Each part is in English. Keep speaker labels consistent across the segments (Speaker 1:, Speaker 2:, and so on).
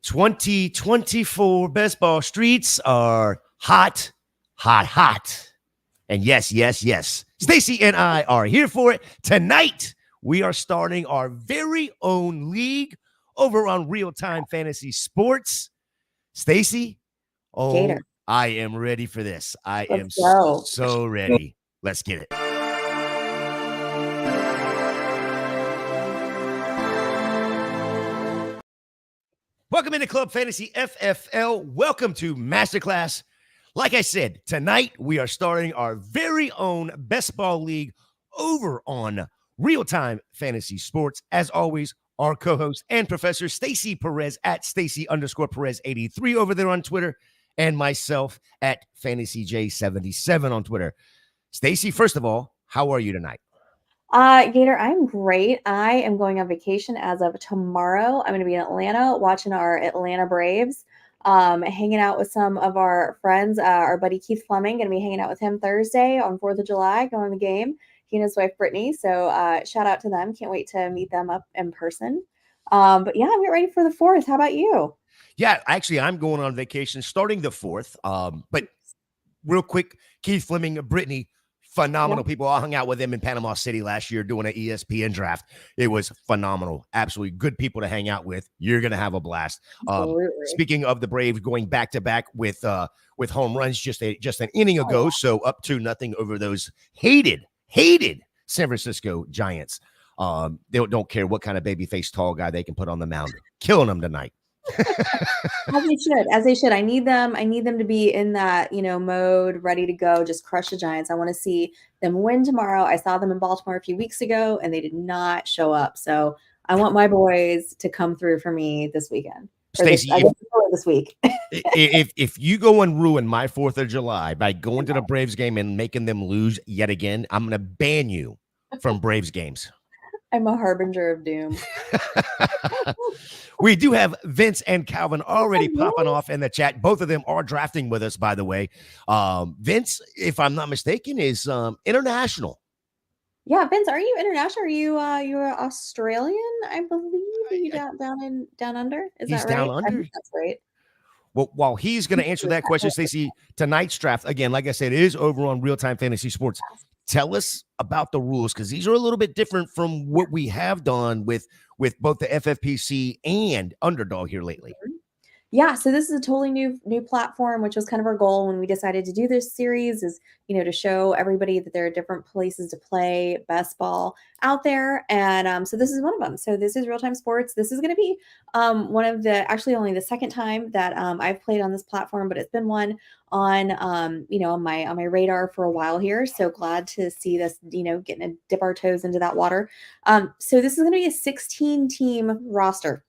Speaker 1: 2024 best ball streets are hot, hot, hot. And yes, yes, yes. Stacy and I are here for it. Tonight, we are starting our very own league over on Real Time Fantasy Sports. Stacy,
Speaker 2: Gator.
Speaker 1: I am ready for this. I am
Speaker 2: go.
Speaker 1: so ready. Let's get it. Welcome into Club Fantasy FFL. Welcome to Masterclass. Like I said, tonight we are starting our very own best ball league over on Real Time Fantasy Sports. As always, our co-host and professor Stacy Perez at Stacy_Perez83 over there on Twitter, and myself at FantasyJ77 on Twitter. Stacy, first of all, how are you tonight?
Speaker 2: Gator, I'm great. I am going on vacation as of tomorrow. I'm going to be in Atlanta watching our Atlanta Braves, hanging out with some of our friends. Our buddy Keith Fleming, going to be hanging out with him Thursday on 4th of July, going to the game. He and his wife, Brittany. So shout out to them. Can't wait to meet them up in person. But yeah, I'm getting ready for the 4th. How about you?
Speaker 1: Yeah, actually, I'm going on vacation starting the 4th. But real quick, Keith Fleming, Brittany, phenomenal people. I hung out with them in Panama City last year doing an ESPN draft. It was phenomenal. Absolutely good people to hang out with. You're going to have a blast. Speaking of the Braves going back to back with home runs just an inning ago. So up 2-0 over those hated San Francisco Giants. They don't care what kind of babyface tall guy they can put on the mound. Killing them tonight.
Speaker 2: As they should. I need them to be in that, mode, ready to go, just crush the Giants. I want to see them win tomorrow. I saw them in Baltimore a few weeks ago and they did not show up. So I want my boys to come through for me this weekend.
Speaker 1: Stacy,
Speaker 2: this week.
Speaker 1: if you go and ruin my 4th of July by going to the Braves game and making them lose yet again, I'm going to ban you from Braves games.
Speaker 2: I'm a harbinger of doom.
Speaker 1: We do have Vince and Calvin already popping off in the chat. Both of them are drafting with us, by the way. Vince, if I'm not mistaken, is international.
Speaker 2: Yeah, Vince, are you international? Are you you're Australian? I believe you down under. Is that right?
Speaker 1: Down under.
Speaker 2: I think that's right.
Speaker 1: Well, while he's going to answer that question, Stacey, tonight's draft, again, like I said, is over on Real Time Fantasy Sports. Tell us about the rules, because these are a little bit different from what we have done with both the FFPC and Underdog here lately.
Speaker 2: Yeah, so this is a totally new platform, which was kind of our goal when we decided to do this series, is to show everybody that there are different places to play best ball out there, and so this is one of them. So this is Real Time Sports. This is going to be one of only the second time that I've played on this platform, but it's been one on on my radar for a while here. So glad to see this, getting to dip our toes into that water. So this is going to be a 16-team roster.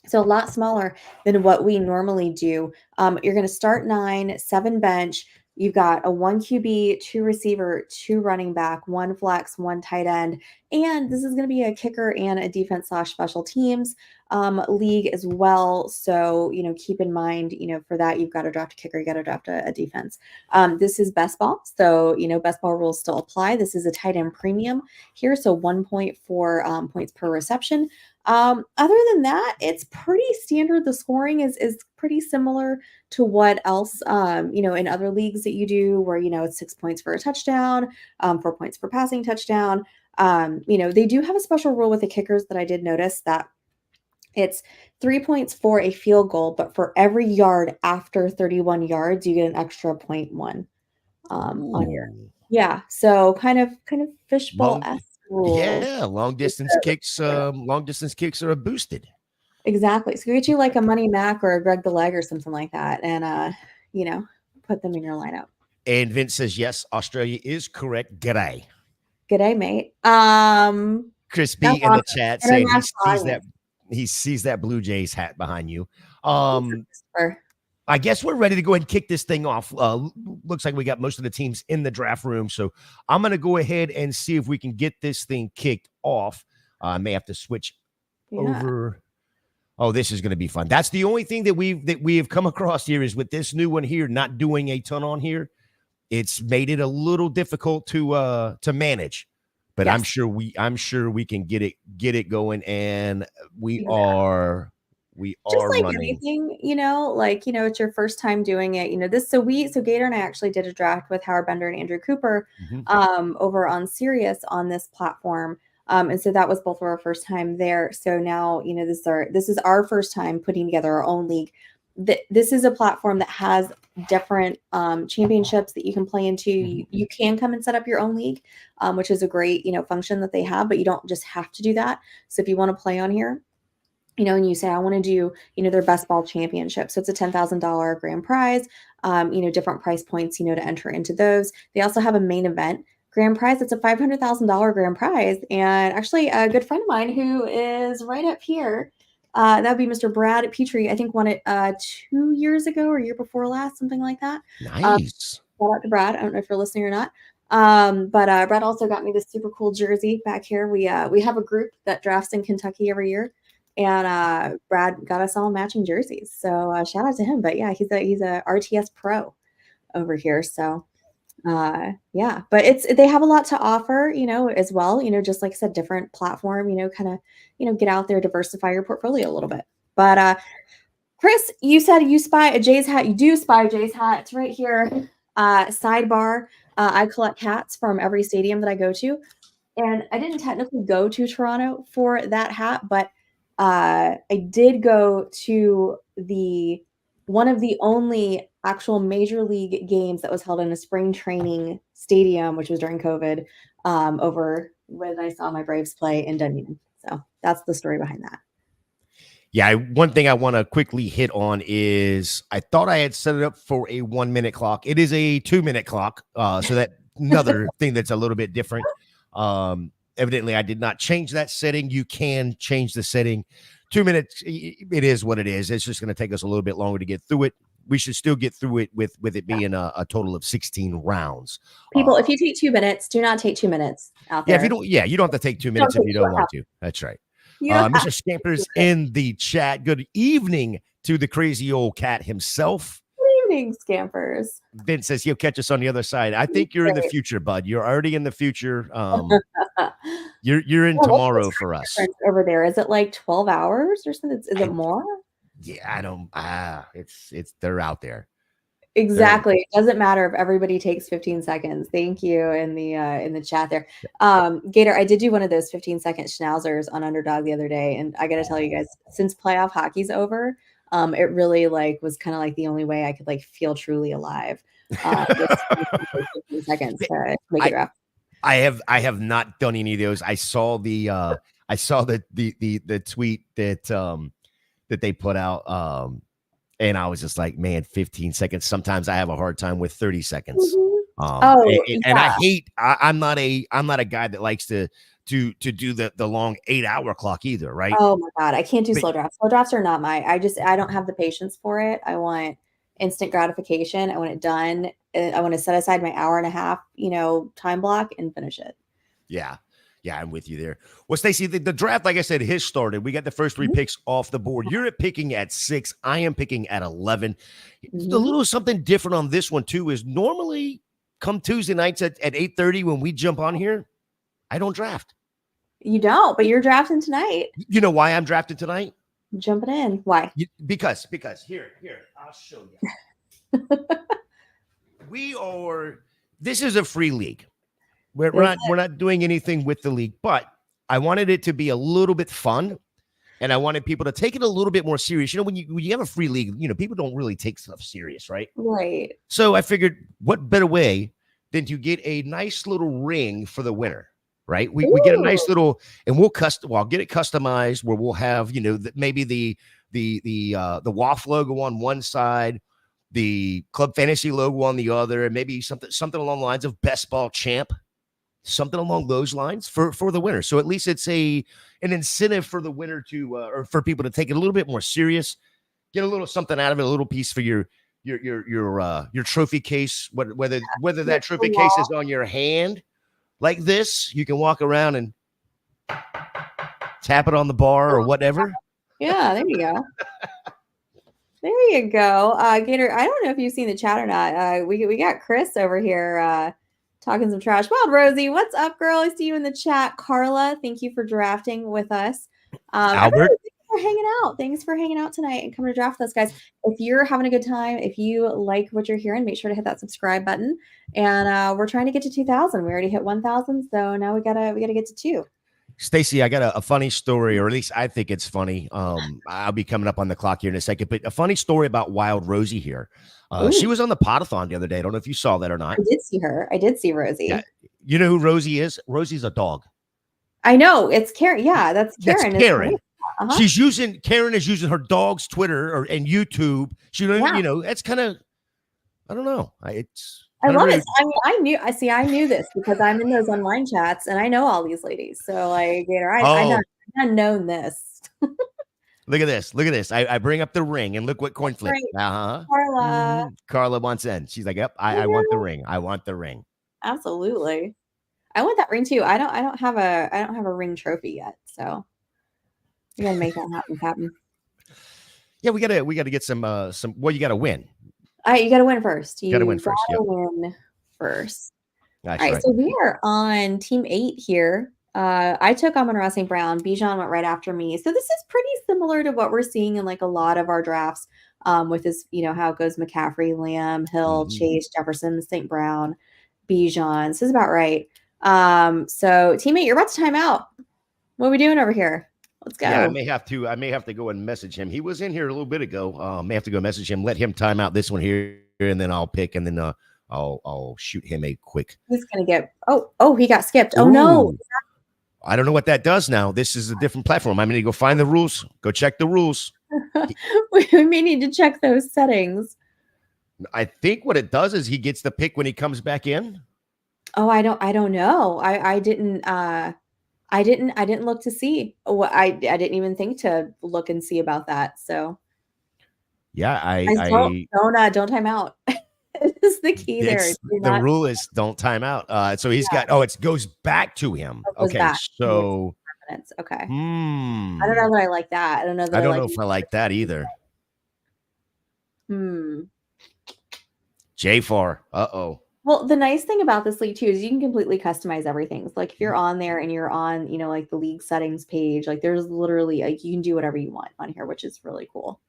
Speaker 2: So a lot smaller than what we normally do. You're going to start 9, 7 bench. You've got a 1 QB, 2 receiver, 2 running back, 1 flex, 1 tight end. And this is going to be a kicker and a defense/special teams league as well. So, keep in mind, for that, you've got to draft a kicker, you got to draft a defense. This is best ball. So, best ball rules still apply. This is a tight end premium here. So 1.4 points per reception. Other than that, it's pretty standard. The scoring is pretty similar to what else, in other leagues that you do, where, it's 6 points for a touchdown, 4 points for passing touchdown. They do have a special rule with the kickers that I did notice, that it's 3 points for a field goal, but for every yard after 31 yards, you get an extra 0.1 on your. Yeah. So kind of fishbowl-esque. Rules.
Speaker 1: Yeah, long distance kicks are boosted.
Speaker 2: Exactly. So get you like a Money Mac or a Greg the Leg or something like that, and put them in your lineup.
Speaker 1: And Vince says yes, Australia is correct. G'day.
Speaker 2: G'day, mate.
Speaker 1: Chris B in the chat saying he sees that Blue Jays hat behind you. I guess we're ready to go ahead and kick this thing off. Looks like we got most of the teams in the draft room. So I'm going to go ahead and see if we can get this thing kicked off. I may have to switch over. Oh, this is going to be fun. That's the only thing that we have come across here, is with this new one here, not doing a ton on here. It's made it a little difficult to manage. But yes. I'm sure we can get it going, and we are We
Speaker 2: Just
Speaker 1: are
Speaker 2: like
Speaker 1: running.
Speaker 2: anything, like, it's your first time doing it. So Gator and I actually did a draft with Howard Bender and Andrew Cooper over on Sirius on this platform. And so that was both of our first time there. So now, this is our first time putting together our own league. This is a platform that has different championships that you can play into. You can come and set up your own league, which is a great, function that they have, but you don't just have to do that. So if you want to play on here, and you say, I want to do, their best ball championship. So it's a $10,000 grand prize, different price points, to enter into those. They also have a main event grand prize. It's a $500,000 grand prize. And actually a good friend of mine who is right up here, that'd be Mr. Brad Petrie, I think won it 2 years ago or year before last, something like that.
Speaker 1: Nice.
Speaker 2: Shout out to Brad. I don't know if you're listening or not. But Brad also got me this super cool jersey back here. We have a group that drafts in Kentucky every year. And Brad got us all matching jerseys. So shout out to him. But yeah, he's a RTS pro over here. So yeah, but they have a lot to offer, as well, just like I said, different platform, kind of, get out there, diversify your portfolio a little bit. But Chris, you said you spy a Jay's hat. You do spy a Jay's hat. It's right here. Sidebar. I collect hats from every stadium that I go to. And I didn't technically go to Toronto for that hat, but I did go to one of the only actual major league games that was held in a spring training stadium, which was during COVID, over when I saw my Braves play in Dunedin. So that's the story behind that.
Speaker 1: Yeah, one thing I want to quickly hit on is I thought I had set it up for a 1 minute clock. It is a 2 minute clock. So that another thing that's a little bit different. Evidently, I did not change that setting. You can change the setting. 2 minutes, it is what it is. It's just going to take us a little bit longer to get through it. We should still get through it with it being a total of 16 rounds.
Speaker 2: People, if you take 2 minutes, do not take 2 minutes out there.
Speaker 1: You don't have to take 2 minutes if you don't want to. That's right. Mr. Scampers in the chat. Good evening to the crazy old cat himself.
Speaker 2: Good evening, Scampers.
Speaker 1: Vince says he'll catch us on the other side. I think you're in the future, bud. You're already in the future. You're in tomorrow for us.
Speaker 2: Over there, is it like 12 hours or something? Is it more?
Speaker 1: Yeah, I don't. It's they're out there.
Speaker 2: Exactly. It doesn't matter if everybody takes 15 seconds. Thank you in the chat there. Gator, I did do one of those 15-second schnauzers on Underdog the other day, and I got to tell you guys, since playoff hockey's over, it really was kind of the only way I could feel truly alive. 15 seconds to make a draft.
Speaker 1: I have not done any of those. I saw the tweet that they put out. And I was just like, man, 15 seconds. Sometimes I have a hard time with 30 seconds. And I hate. I'm not a guy that likes to do the long 8-hour clock either, right?
Speaker 2: Oh my god, I can't do slow drafts. Slow drafts are not I don't have the patience for it. I want instant gratification. I want it done. I want to set aside my hour and a half, time block and finish it.
Speaker 1: Yeah. Yeah, I'm with you there. Well, Stacy, the draft, like I said, has started. We got the first 3 picks off the board. You're picking at 6. I am picking at 11. A little something different on this one, too, is normally come Tuesday nights at 8:30 when we jump on here, I don't draft.
Speaker 2: You don't, but you're drafting tonight.
Speaker 1: You know why I'm drafting tonight?
Speaker 2: Jumping in. Why?
Speaker 1: Because here, I'll show you. This is a free league. We're not doing anything with the league, but I wanted it to be a little bit fun, and I wanted people to take it a little bit more serious. When you have a free league, people don't really take stuff serious, right?
Speaker 2: Right.
Speaker 1: So I figured, what better way than to get a nice little ring for the winner, right? We get a nice little, and I'll get it customized where we'll have maybe the woff logo on one side, the Club Fantasy logo on the other, and maybe something along the lines of best ball champ. Something along those lines for the winner. So at least it's an incentive for the winner to or for people to take it a little bit more serious, get a little something out of it, a little piece for your trophy case. Whether that trophy case is on your hand like this, you can walk around and tap it on the bar or whatever.
Speaker 2: Yeah, there you go. There you go. Gator, I don't know if you've seen the chat or not. We got Chris over here talking some trash. Wild Rosie, what's up, girl? I see you in the chat. Carla, thank you for drafting with us.
Speaker 1: Albert,
Speaker 2: for hanging out. Thanks for hanging out tonight and coming to draft with us, guys. If you're having a good time, if you like what you're hearing, make sure to hit that subscribe button. And we're trying to get to 2,000. We already hit 1,000, so now we gotta get to 2.
Speaker 1: Stacy, I got a funny story, or at least I think it's funny. I'll be coming up on the clock here in a second, but a funny story about Wild Rosie here. She was on the Podathon the other day. I don't know if you saw that or not.
Speaker 2: I did see her. I did see Rosie.
Speaker 1: Yeah. You know who Rosie is? Rosie's a dog.
Speaker 2: I know. It's Karen. Yeah, that's Karen.
Speaker 1: That's Karen. Karen is using her dog's Twitter and YouTube. She, you know, that's kind of, I don't know.
Speaker 2: I love it. I mean, I knew this because I'm in those online chats and I know all these ladies. So like, Gator, I've known this.
Speaker 1: Look at this. Look at this. I bring up the ring and look what coin flip. Carla wants in. She's like, yep, I want the ring. I want the ring.
Speaker 2: Absolutely. I want that ring too. I don't have a ring trophy yet. So we gotta make that happen. Yeah, we gotta get some well, you gotta win. You gotta win first. You gotta win first. All right, so we are on team 8 here. I took Amon-Ra St. Brown. Bijan went right after me. So this is pretty similar to what we're seeing in like a lot of our drafts with this, you know, how it goes McCaffrey, Lamb, Hill, Chase, Jefferson, St. Brown, Bijan. This is about right. So team 8, you're about to time out. What are we doing over here? Let's go.
Speaker 1: Yeah, I may have to go and message him. He was in here a little bit ago. May have to go message him, let him time out this one here, and then I'll pick, and then I'll shoot him a quick.
Speaker 2: He's gonna get he got skipped. Oh no.
Speaker 1: I don't know what that does now. This is a different platform. I'm going to go find the rules. Go check the rules.
Speaker 2: We may need to check those settings.
Speaker 1: I think what it does is he gets the pick when he comes back in.
Speaker 2: Oh, I don't know. I didn't look to see. I didn't even think to look and see about that. So
Speaker 1: yeah,
Speaker 2: don't time out. Is the key there.
Speaker 1: The rule is don't time out. So he's got it goes back to him. Okay, so
Speaker 2: okay. I don't know that I like that. I don't know
Speaker 1: if I like that either. J4.
Speaker 2: Well, the nice thing about this league too is you can completely customize everything. So, like if you're on there and you're on, you know, like the league settings page, like there's literally like you can do whatever you want on here, which is really cool.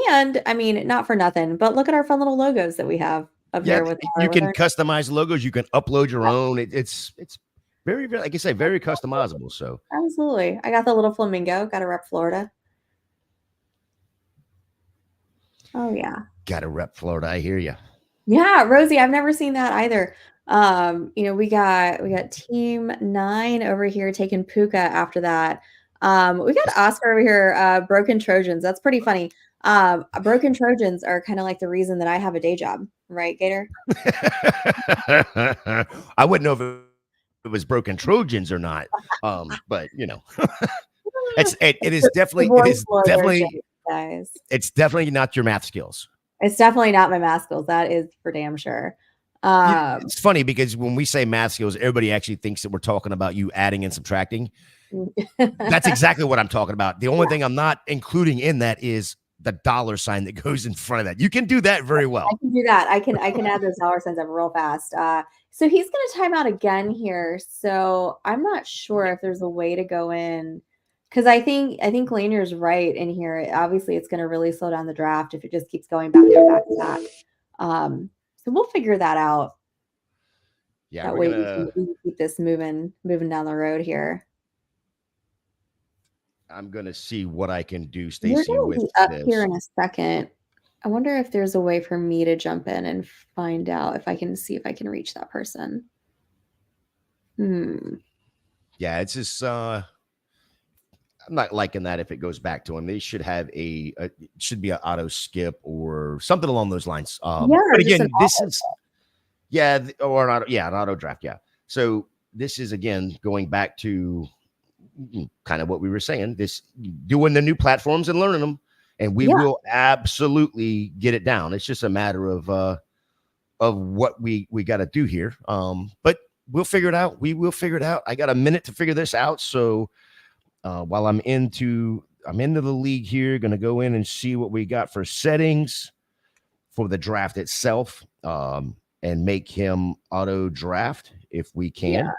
Speaker 2: And I mean, not for nothing, but look at our fun little logos that we have up here.
Speaker 1: You can customize logos. You can upload your own. It's very, very, like I say, very customizable. So
Speaker 2: absolutely, I got the little flamingo. Got to rep Florida. Oh yeah,
Speaker 1: got to rep Florida. I hear you.
Speaker 2: Yeah, Rosie, I've never seen that either. You know, we got team 9 over here taking Puka after that. We got Oscar over here, Broken Trojans. That's pretty funny. Broken Trojans are kind of like the reason that I have a day job, right, Gator?
Speaker 1: I wouldn't know if it was Broken Trojans or not. But you know, it is definitely
Speaker 2: guys.
Speaker 1: It's definitely not your math skills.
Speaker 2: It's definitely not my math skills. That is for damn sure.
Speaker 1: It's funny because when we say math skills, everybody actually thinks that we're talking about you adding and subtracting. That's exactly what I'm talking about. The only thing I'm not including in that is the dollar sign that goes in front of that. You can do that very well.
Speaker 2: I can do that. I can add those dollar signs up real fast. So he's going to time out again here. So I'm not sure if there's a way to go in because I think Lanier's right in here. Obviously, it's going to really slow down the draft if it just keeps going back to back. So we'll figure that out.
Speaker 1: Yeah,
Speaker 2: that way we can keep this moving down the road here.
Speaker 1: I'm gonna see what I can do, Stacy.
Speaker 2: We're gonna be up here in a second. I wonder if there's a way for me to jump in and find out if I can reach that person.
Speaker 1: Yeah, it's just I'm not liking that if it goes back to him. They should have it should be an auto skip or something along those lines. But again, this is or an auto draft. Yeah. So this is again going back to kind of what we were saying, this doing the new platforms and learning them, and we will absolutely get it down. It's just a matter of what we got to do here. But we'll figure it out. We will figure it out. I got a minute to figure this out. So while I'm into the league here, going to go in and see what we got for settings for the draft itself, and make him auto draft if we can.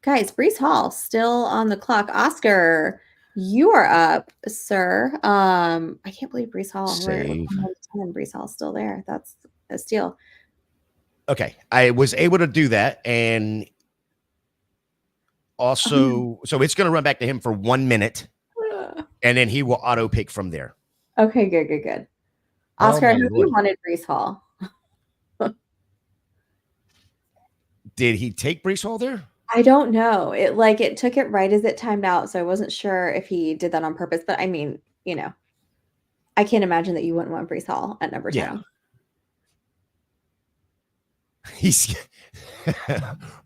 Speaker 2: Guys, Brees Hall still on the clock. Oscar, you are up, sir. I can't believe Brees Hall. We're
Speaker 1: Save.
Speaker 2: 10. Brees Hall's still there. That's a steal.
Speaker 1: Okay, I was able to do that, and also, so it's going to run back to him for 1 minute, and then he will auto pick from there.
Speaker 2: Okay, good.
Speaker 1: Oh,
Speaker 2: Oscar,
Speaker 1: my
Speaker 2: have you
Speaker 1: Lord.
Speaker 2: wanted Brees Hall?
Speaker 1: Did he take Brees Hall there?
Speaker 2: I don't know. It took it right as it timed out, so I wasn't sure if he did that on purpose. But I mean, I can't imagine that you wouldn't want Brees Hall at number 10.
Speaker 1: Yeah. He's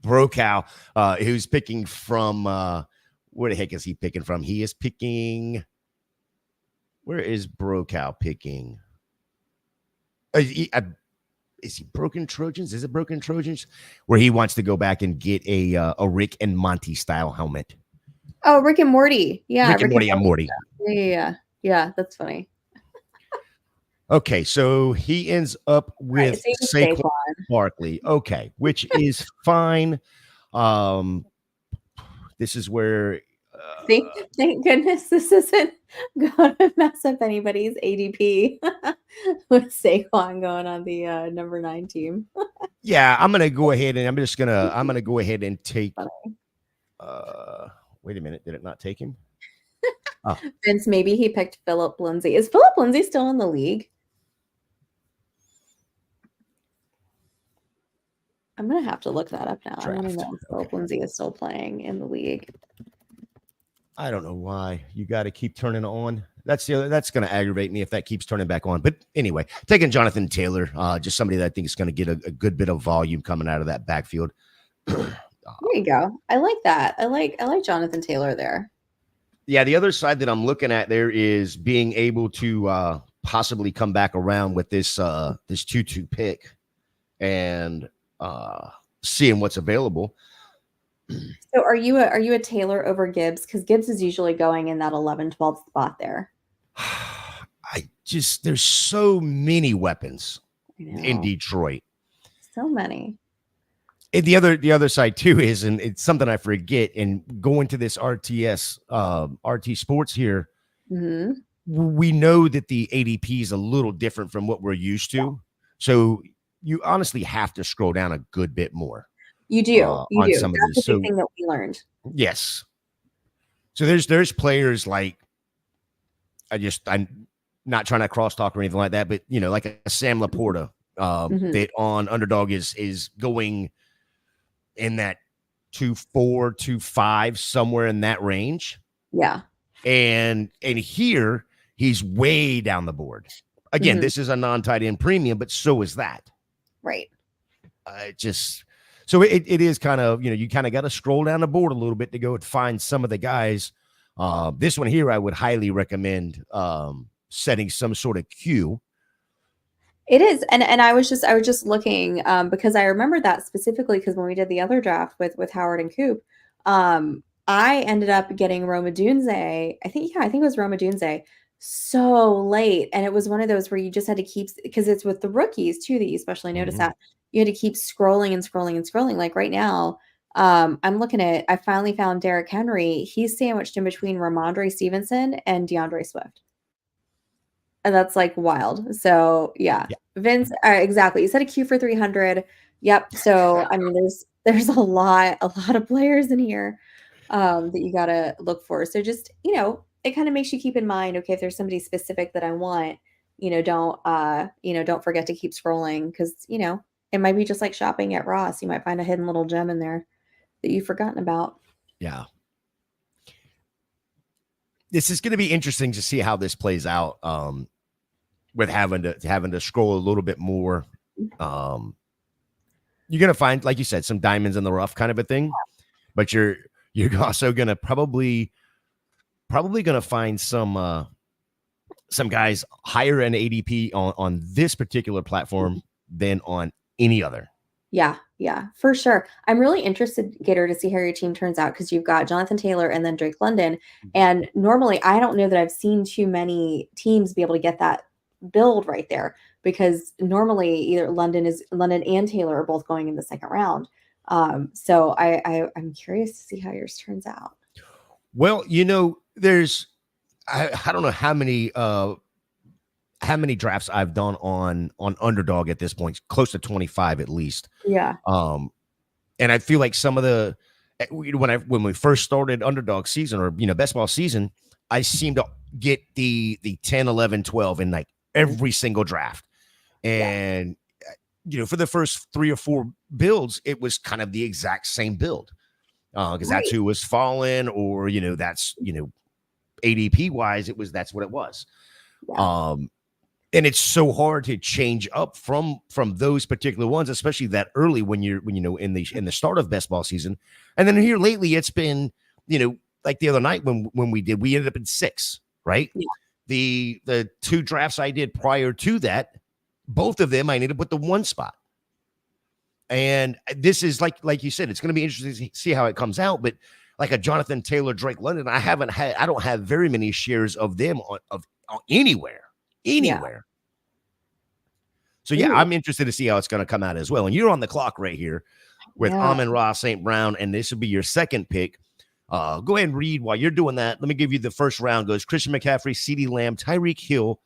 Speaker 1: Brokow, who's picking from where the heck is he picking from? He is picking. Where is Brokow picking? Is he Broken Trojans? Is it Broken Trojans? Where he wants to go back and get a Rick and Monty style helmet.
Speaker 2: Oh, Rick and Morty. Yeah,
Speaker 1: Rick and Morty. I'm Morty.
Speaker 2: Yeah, that's funny.
Speaker 1: Okay, so he ends up with
Speaker 2: Right,
Speaker 1: Saquon Barkley. Okay, which is fine. This is where.
Speaker 2: Thank goodness this isn't going to mess up anybody's ADP with Saquon going on the number 9 team.
Speaker 1: Yeah, I'm gonna go ahead and I'm gonna go ahead and take. Wait a minute, did it not take him?
Speaker 2: Oh. Vince, maybe he picked Philip Lindsay. Is Philip Lindsay still in the league? I'm gonna have to look that up now. I want to know if Philip Lindsay is still playing in the league.
Speaker 1: I don't know why you got to keep turning on. That's going to aggravate me if that keeps turning back on. But anyway, taking Jonathan Taylor, just somebody that I think is going to get a good bit of volume coming out of that backfield.
Speaker 2: There you go. I like that. I like Jonathan Taylor there.
Speaker 1: Yeah, the other side that I'm looking at there is being able to possibly come back around with this 2-2 pick and seeing what's available.
Speaker 2: So are you a Taylor over Gibbs? Because Gibbs is usually going in that 11-12 spot there.
Speaker 1: There's so many weapons in Detroit.
Speaker 2: So many.
Speaker 1: And the other side too is, and it's something I forget, and going to this RT Sports here, we know that the ADP is a little different from what we're used to. Yeah. So you honestly have to scroll down a good bit more.
Speaker 2: You do. You do. That's the big thing that we learned.
Speaker 1: Yes. So there's players like I'm not trying to crosstalk or anything like that, but like a Sam Laporta that on Underdog is going in that 2.4, 2.5, somewhere in that range.
Speaker 2: Yeah.
Speaker 1: And here he's way down the board. Again, this is a non-tight end premium, but so is that.
Speaker 2: Right.
Speaker 1: So it is kind of, you kind of got to scroll down the board a little bit to go and find some of the guys. This one here, I would highly recommend setting some sort of queue.
Speaker 2: It is. And I was just looking because I remember that specifically because when we did the other draft with Howard and Coop, I ended up getting Roma Dunze. I think it was Roma Dunze so late. And it was one of those where you just had to keep, because it's with the rookies too, that you especially notice that you had to keep scrolling and scrolling and scrolling. Like right now, I'm looking at, I finally found Derrick Henry. He's sandwiched in between Ramondre Stevenson and DeAndre Swift. And that's like wild. So yeah. Vince, exactly. You said a Q for 300. Yep. So I mean, there's a lot of players in here that you got to look for. So just, it kind of makes you keep in mind, okay, if there's somebody specific that I want, don't forget to keep scrolling because, it might be just like shopping at Ross. You might find a hidden little gem in there that you've forgotten about.
Speaker 1: Yeah. This is going to be interesting to see how this plays out with having to scroll a little bit more. You're going to find, like you said, some diamonds in the rough kind of a thing, but you're also going to probably going to find some guys higher in ADP on this particular platform than on any other.
Speaker 2: Yeah, for sure. I'm really interested, Gator, to see how your team turns out because you've got Jonathan Taylor and then Drake London. And normally, I don't know that I've seen too many teams be able to get that build right there because normally either London and Taylor are both going in the second round. So I'm curious to see how yours turns out.
Speaker 1: Well, there's I don't know how many drafts I've done on Underdog at this point, close to 25 at least.
Speaker 2: Yeah.
Speaker 1: And I feel like some of the when we first started Underdog season, or best ball season, I seem to get the 10, 11, 12 in like every single draft. And for the first 3 or 4 builds, it was kind of the exact same build. Because that's who was falling, or that's ADP wise, that's what it was.
Speaker 2: Yeah.
Speaker 1: And it's so hard to change up from those particular ones, especially that early when in the start of best ball season. And then here lately, it's been like the other night when we ended up in 6, right?
Speaker 2: Yeah.
Speaker 1: The 2 drafts I did prior to that, both of them I ended up with the 1 spot. And this is like you said, it's going to be interesting to see how it comes out. But like a Jonathan Taylor, Drake London, I don't have very many shares of them on anywhere.
Speaker 2: Yeah.
Speaker 1: So I'm interested to see how it's going to come out as well. And you're on the clock right here with Amon-Ra St. Brown, and this will be your second pick. Go ahead and read while you're doing that. Let me give you the first round. Goes Christian McCaffrey, CeeDee Lamb, Tyreek Hill,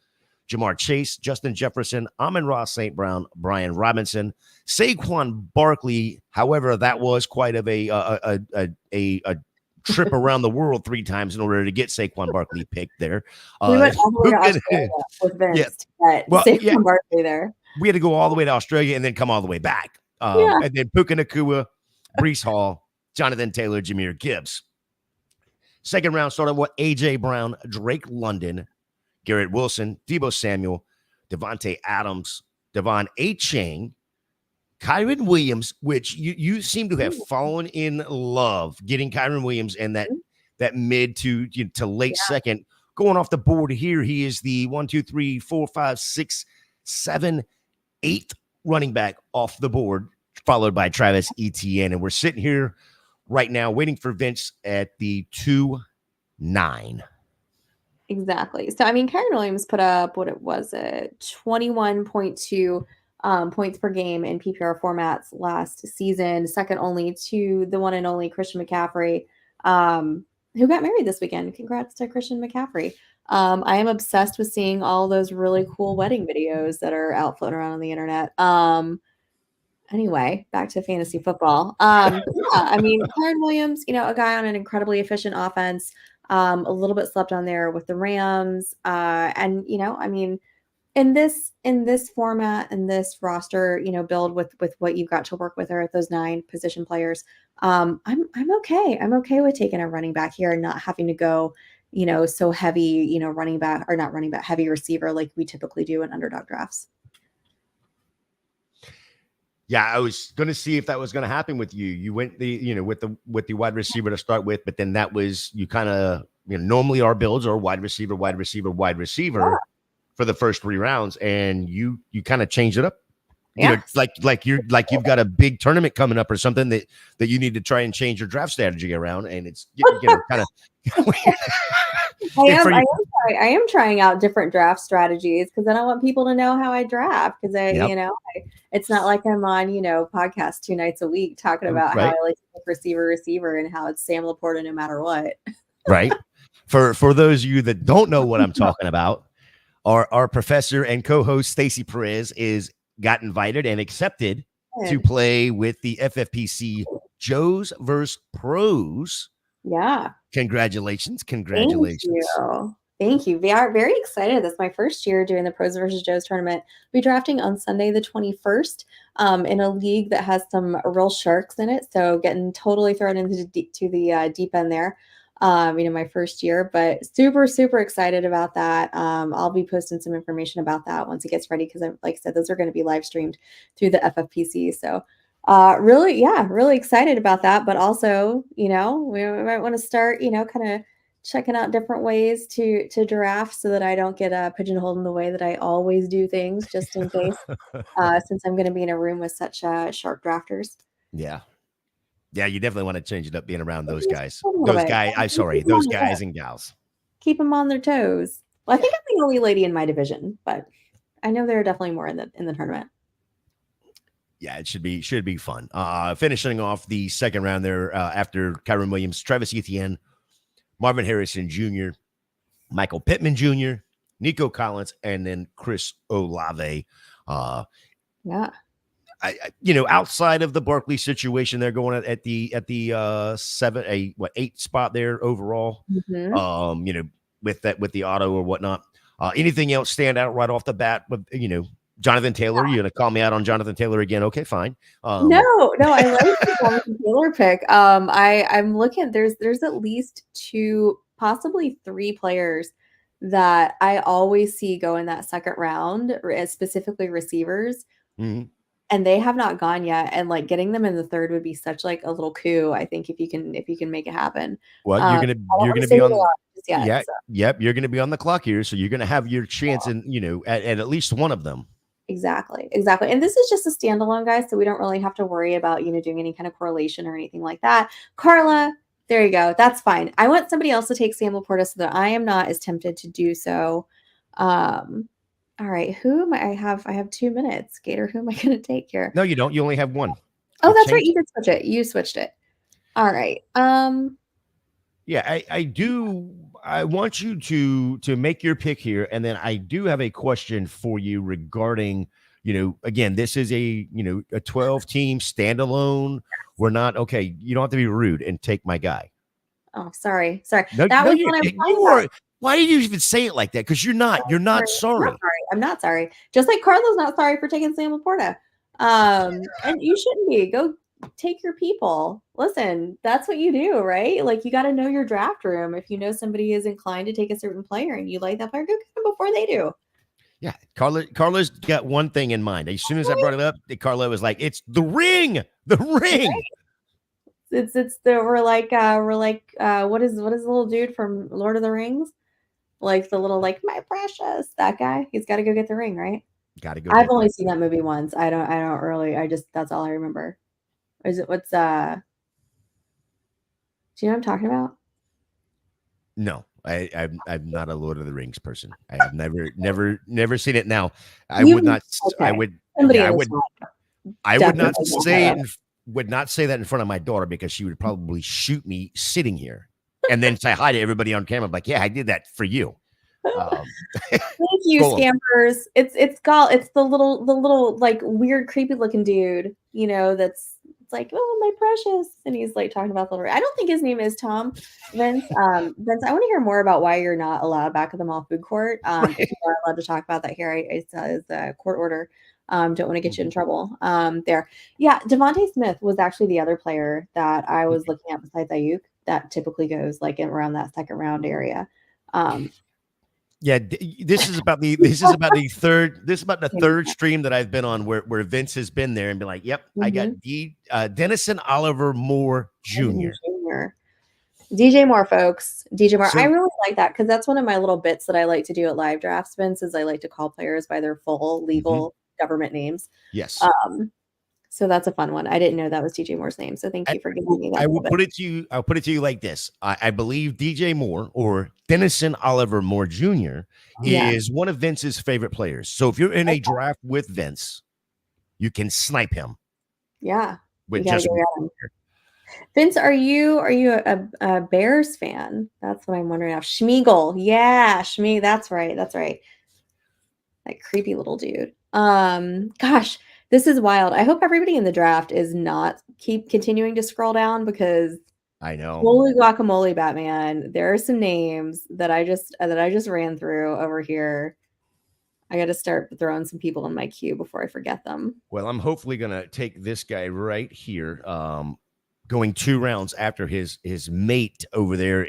Speaker 1: Jamar Chase, Justin Jefferson, Amon-Ra St. Brown, Brian Robinson, Saquon Barkley. However, that was quite of a trip around the world 3 times in order to get Saquon Barkley picked there.
Speaker 2: We went all the way to Australia with Vince to get Saquon Barkley there.
Speaker 1: We had to go all the way to Australia and then come all the way back. And then Puka Nacua, Breece Hall, Jonathan Taylor, Jahmyr Gibbs. Second round started with A.J. Brown, Drake London, Garrett Wilson, Deebo Samuel, Devontae Adams, Devon Achane, Kyren Williams, which you seem to have fallen in love getting Kyren Williams and that mid to late second. Going off the board here, he is the 1, 2, 3, 4, 5, 6, 7, 8th running back off the board, followed by Travis Etienne. And we're sitting here right now waiting for Vince at the 2-9.
Speaker 2: Exactly. So, I mean, Kyren Williams put up, 21.2 points per game in PPR formats last season, second only to the one and only Christian McCaffrey, who got married this weekend. Congrats to Christian McCaffrey. I am obsessed with seeing all those really cool wedding videos that are out floating around on the internet. Anyway, back to fantasy football. I mean, Kyren Williams, a guy on an incredibly efficient offense, a little bit slept on there with the Rams. And, I mean, in this format, in this roster, build with what you've got to work with are those 9 position players. I'm okay. I'm okay with taking a running back here and not having to go, so heavy, running back, or not running back, heavy receiver like we typically do in underdog drafts.
Speaker 1: Yeah, I was going to see if that was going to happen with you. You went with the wide receiver to start with, but then that was, you kind of, normally our builds are wide receiver for the first 3 rounds, and you kind of changed it up. Like you've got a big tournament coming up or something that you need to try and change your draft strategy around, and it's kind of.
Speaker 2: I am trying out different draft strategies because then I want people to know how I draft, because it's not like I'm on podcast 2 nights a week talking about how I like to pick receiver and how it's Sam Laporta no matter what.
Speaker 1: Right. For those of you that don't know what I'm talking about, our professor and co-host Stacy Perez got invited and accepted to play with the FFPC Joes versus Pros.
Speaker 2: Yeah.
Speaker 1: Congratulations.
Speaker 2: Thank you. We are very excited. That's my first year doing the Pros versus Joes tournament. We'll be drafting on Sunday the 21st in a league that has some real sharks in it. So getting totally thrown into the deep end there. My first year, but super, super excited about that. I'll be posting some information about that once it gets ready, because like I said, those are going to be live streamed through the FFPC. So really excited about that. But also, we might want to start, kind of checking out different ways to draft so that I don't get pigeonholed in the way that I always do things, just in case, since I'm going to be in a room with such sharp drafters.
Speaker 1: Yeah. Yeah, you definitely want to change it up being around those guys. Those guys and gals.
Speaker 2: Keep them on their toes. Well, I think I'm the only lady in my division, but I know there are definitely more in the tournament.
Speaker 1: Yeah, it should be fun. Finishing off the second round there after Kyron Williams, Travis Etienne, Marvin Harrison Jr., Michael Pittman Jr., Nico Collins, and then Chris Olave.
Speaker 2: Yeah.
Speaker 1: Outside of the Barkley situation, they're going at the 8 spot there overall.
Speaker 2: Mhm.
Speaker 1: With the auto or whatnot. Anything else stand out right off the bat? With Jonathan Taylor, you're gonna call me out on Jonathan Taylor again? Okay, fine.
Speaker 2: No, I like the Jonathan Taylor pick. I'm looking. There's at least 2, possibly 3 players that I always see go in that second round, specifically receivers,
Speaker 1: mhm.
Speaker 2: and they have not gone yet. And like getting them in the third would be such like a little coup. I think if you can make it happen.
Speaker 1: Well,
Speaker 2: I don't
Speaker 1: you're
Speaker 2: want to
Speaker 1: gonna
Speaker 2: say
Speaker 1: be
Speaker 2: it a
Speaker 1: on.
Speaker 2: lot just yet.
Speaker 1: Yeah,
Speaker 2: So.
Speaker 1: yep. You're gonna be on the clock here, so you're gonna have your chance, and at least one of them.
Speaker 2: Exactly, exactly. And this is just a standalone, guys, so we don't really have to worry about, doing any kind of correlation or anything like that. Carla, there you go. That's fine. I want somebody else to take Sam Laporta so that I am not as tempted to do so. All right, who am I have 2 minutes. Gator, who am I going to take here?
Speaker 1: No, you don't. You only have one.
Speaker 2: Oh, that's right. You did switch it. You switched it. All right.
Speaker 1: Yeah, I do. I want you to make your pick here, and then I do have a question for you regarding, again, this is a 12-team standalone. We're not okay. You don't have to be rude and take my guy.
Speaker 2: Oh, sorry.
Speaker 1: No,
Speaker 2: That
Speaker 1: no,
Speaker 2: was
Speaker 1: you,
Speaker 2: when I
Speaker 1: you are. Why did you even say it like that? Because you're not. You're not sorry.
Speaker 2: I'm not sorry. Just like Carla's not sorry for taking Sam Laporta. And you shouldn't be. Go take your people. Listen, that's what you do, right? Like you got to know your draft room. If you know somebody is inclined to take a certain player and you like that player, go get them before they do.
Speaker 1: Yeah, Carla's got one thing in mind. As soon as I brought it up, Carla was like, "It's the ring, the ring."
Speaker 2: We're like what is the little dude from Lord of the Rings? Like the little like my precious, that guy. He's got to go get the ring, right?
Speaker 1: Got to go.
Speaker 2: I've only seen that movie once. I don't really. That's all I remember. Is it what's do you know what I'm talking about?
Speaker 1: No, I'm not a Lord of the Rings person. I have never seen it. Now, I
Speaker 2: You
Speaker 1: would not.
Speaker 2: okay.
Speaker 1: I would.
Speaker 2: Somebody
Speaker 1: Yeah,
Speaker 2: in this room
Speaker 1: I would not
Speaker 2: definitely
Speaker 1: say it. Would not say that in front of my daughter because she would probably shoot me sitting here, and then say hi to everybody on camera. Like, yeah, I did that for you.
Speaker 2: Thank you, scammers. It's the little like weird, creepy looking dude. It's like, oh my precious, and he's like talking about the little. I don't think his name is Tom. Vince. Vince, I want to hear more about why you're not allowed back at the mall food court. If you are allowed to talk about that here, it's a court order. Don't want to get you in trouble. There. Yeah, Devontae Smith was actually the other player that I was looking at besides Ayuk that typically goes like in around that second round area.
Speaker 1: Yeah, this is about the third stream that I've been on where Vince has been there and been like, "Yep, I got Dennison Oliver Moore Jr.
Speaker 2: DJ Moore, folks. DJ Moore. I really like that because that's one of my little bits that I like to do at live drafts, Vince, is I like to call players by their full legal government names.
Speaker 1: Yes.
Speaker 2: So that's a fun one. I didn't know that was DJ Moore's name. So thank you for giving me that.
Speaker 1: I will put it to you. I'll put it to you like this. I believe DJ Moore or Dennison Oliver Moore Jr. is one of Vince's favorite players. So if you're in a draft with Vince, you can snipe him.
Speaker 2: Yeah.
Speaker 1: With just
Speaker 2: Vince, are you a Bears fan? That's what I'm wondering now. Schmeagle. Yeah, Schmeagle. That's right. That creepy little dude. Gosh, this is wild. I hope everybody in the draft is not continuing to scroll down because
Speaker 1: I know.
Speaker 2: Holy guacamole, Batman. There are some names that I just ran through over here. I got to start throwing some people in my queue before I forget them.
Speaker 1: Well, I'm hopefully gonna take this guy right here. Going 2 rounds after his mate over there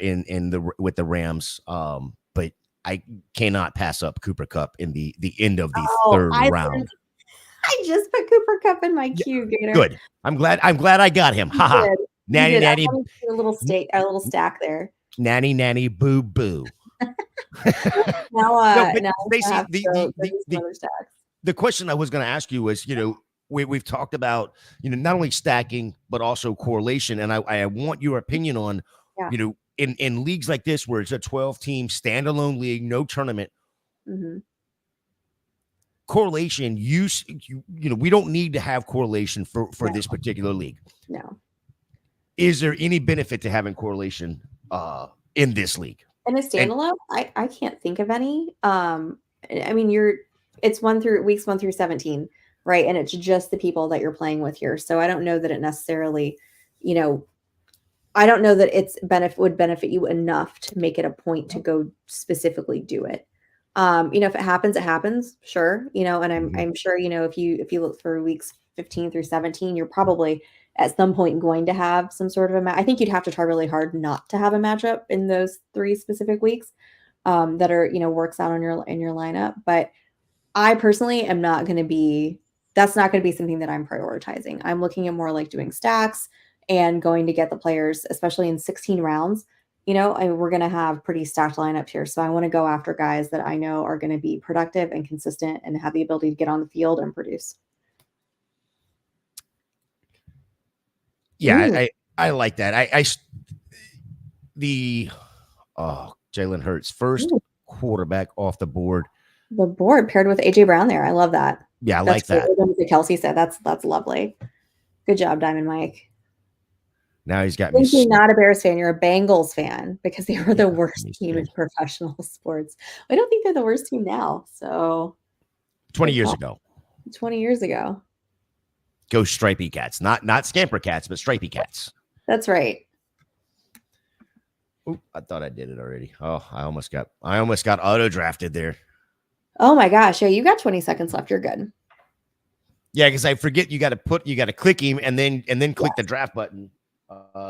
Speaker 1: with the Rams. But I cannot pass up Cooper Kupp in the end of the third round.
Speaker 2: I just put Cooper Kupp in my queue, Gator.
Speaker 1: Good. I'm glad I got him. Haha. Nanny.
Speaker 2: A little stack there.
Speaker 1: Nanny boo boo.
Speaker 2: Now,
Speaker 1: Stacy, the question I was going to ask you was, we've talked about, not only stacking, but also correlation. And I want your opinion on, in leagues like this, where it's a 12-team standalone league, no tournament. correlation, we don't need to have correlation for this particular league.
Speaker 2: No.
Speaker 1: Is there any benefit to having correlation in this league?
Speaker 2: In a standalone, I can't think of any. I mean, it's weeks 1 through 17, right? And it's just the people that you're playing with here. So I don't know that it necessarily, I don't know that would benefit you enough to make it a point to go specifically do it. If it happens, it happens, sure. And I'm sure, if you look for weeks 15 through 17, you're probably at some point going to have some sort of I think you'd have to try really hard not to have a matchup in those 3 specific weeks that are, works out in your lineup. But I personally am not going to be, that's not going to be something that I'm prioritizing. I'm looking at more like doing stacks and going to get the players, especially in 16 rounds. We're going to have pretty stacked lineups here. So I want to go after guys that I know are going to be productive and consistent and have the ability to get on the field and produce.
Speaker 1: Yeah, I like that. Jalen Hurts, first quarterback off the board.
Speaker 2: The board paired with AJ Brown there. I love that.
Speaker 1: Yeah, I like that.
Speaker 2: Kelsey said that's lovely. Good job, Diamond Mike.
Speaker 1: Now he's got
Speaker 2: me. You're not a Bears fan, you're a Bengals fan because they were the worst team in professional sports. I don't think they're the worst team now. So
Speaker 1: 20 years ago.
Speaker 2: 20 years ago.
Speaker 1: Go stripy cats, not scamper cats, but stripy cats.
Speaker 2: That's right.
Speaker 1: Oh, I thought I did it already. Oh, I almost got auto drafted there.
Speaker 2: Oh my gosh. Yeah, you got 20 seconds left. You're good.
Speaker 1: Yeah, because I forget you got to click him and then click the draft button.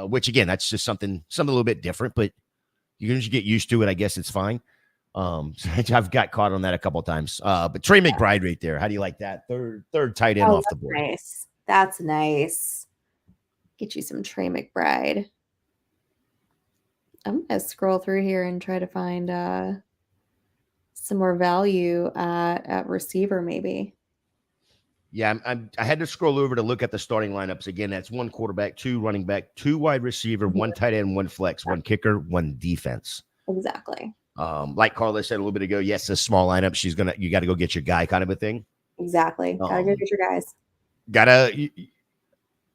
Speaker 1: Which again, that's just something a little bit different, but you can just get used to it. I guess it's fine. So I've got caught on that a couple of times. But Trey McBride right there. How do you like that? Third tight end off the board.
Speaker 2: Nice. That's nice. Get you some Trey McBride. I'm going to scroll through here and try to find some more value at receiver maybe.
Speaker 1: Yeah, I had to scroll over to look at the starting lineups again. That's 1 quarterback, 2 running back, 2 wide receiver, 1 tight end, 1 flex, 1 kicker, 1 defense.
Speaker 2: Exactly.
Speaker 1: Like Carla said a little bit ago, yes, a small lineup. You got to go get your guy kind of a thing.
Speaker 2: Exactly. Gotta go get your guys.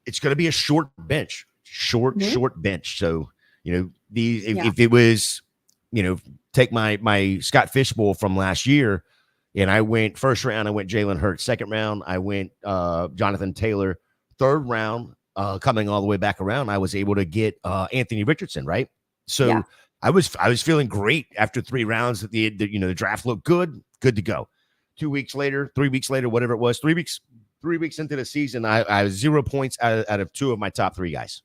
Speaker 1: It's going to be a short bench, short bench. So, if it was, take my Scott Fishbowl from last year, and I went first round, I went Jalen Hurts. Second round, I went Jonathan Taylor. Third round, coming all the way back around, I was able to get Anthony Richardson, right? So I was feeling great after 3 rounds. The draft looked good to go. 2 weeks later, 3 weeks later, whatever it was, 3 weeks into the season, I was 0 points out of 2 of my top 3 guys.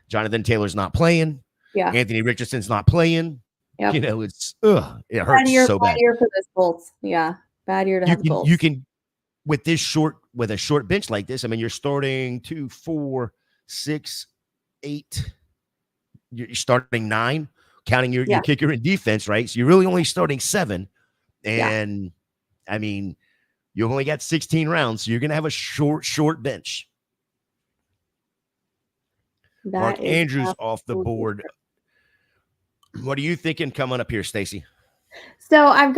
Speaker 1: Jonathan Taylor's not playing.
Speaker 2: Yeah.
Speaker 1: Anthony Richardson's not playing. Yep. It hurts so bad.
Speaker 2: Bad year for this Colts. Yeah. Bad year to have the Colts.
Speaker 1: You can, with a short bench like this, I mean, you're starting 2, 4, 6, 8. You're starting 9, counting your kicker and defense, right? So you're really only starting 7. And I mean, you've only got 16 rounds, so you're going to have a short bench. Mark Andrews off the board. What are you thinking coming up here, Stacy?
Speaker 2: So I'm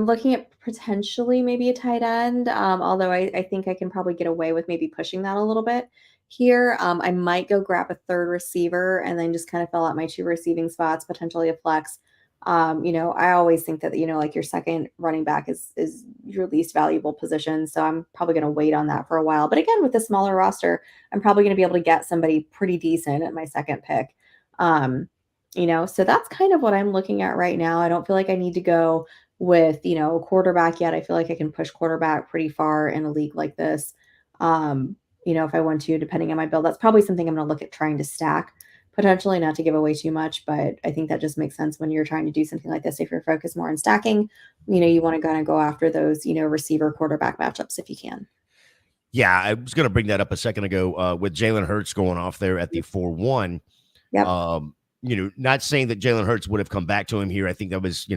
Speaker 2: looking at potentially maybe a tight end. Although I think I can probably get away with maybe pushing that a little bit here. I might go grab a 3rd receiver and then just kind of fill out my 2 receiving spots, potentially a flex. I always think that, like your second running back is your least valuable position. So I'm probably going to wait on that for a while. But again, with a smaller roster, I'm probably going to be able to get somebody pretty decent at my second pick. So that's kind of what I'm looking at right now. I don't feel like I need to go with, a quarterback yet. I feel like I can push quarterback pretty far in a league like this. If I want to, depending on my build, that's probably something I'm going to look at trying to stack. Potentially, not to give away too much, but I think that just makes sense when you're trying to do something like this. If you're focused more on stacking, you want to kind of go after those, receiver quarterback matchups if you can.
Speaker 1: Yeah, I was going to bring that up a second ago with Jalen Hurts going off there at the 4-1.
Speaker 2: Yep.
Speaker 1: Not saying that Jalen Hurts would have come back to him here. I think that was,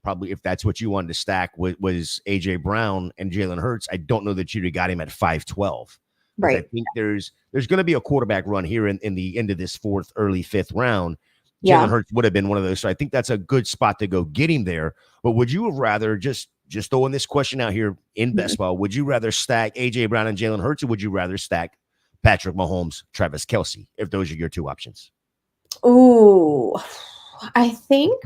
Speaker 1: probably if that's what you wanted to stack was AJ Brown and Jalen Hurts. I don't know that you'd have got him at 5-12.
Speaker 2: Right.
Speaker 1: I think there's going to be a quarterback run here in the end of this 4th, early 5th round. Jalen Hurts would have been one of those. So I think that's a good spot to go get him there. But would you have rather just just throwing this question out here in best ball. Would you rather stack AJ Brown and Jalen Hurts, or would you rather stack Patrick Mahomes, Travis Kelce, if those are your two options?
Speaker 2: Ooh, I think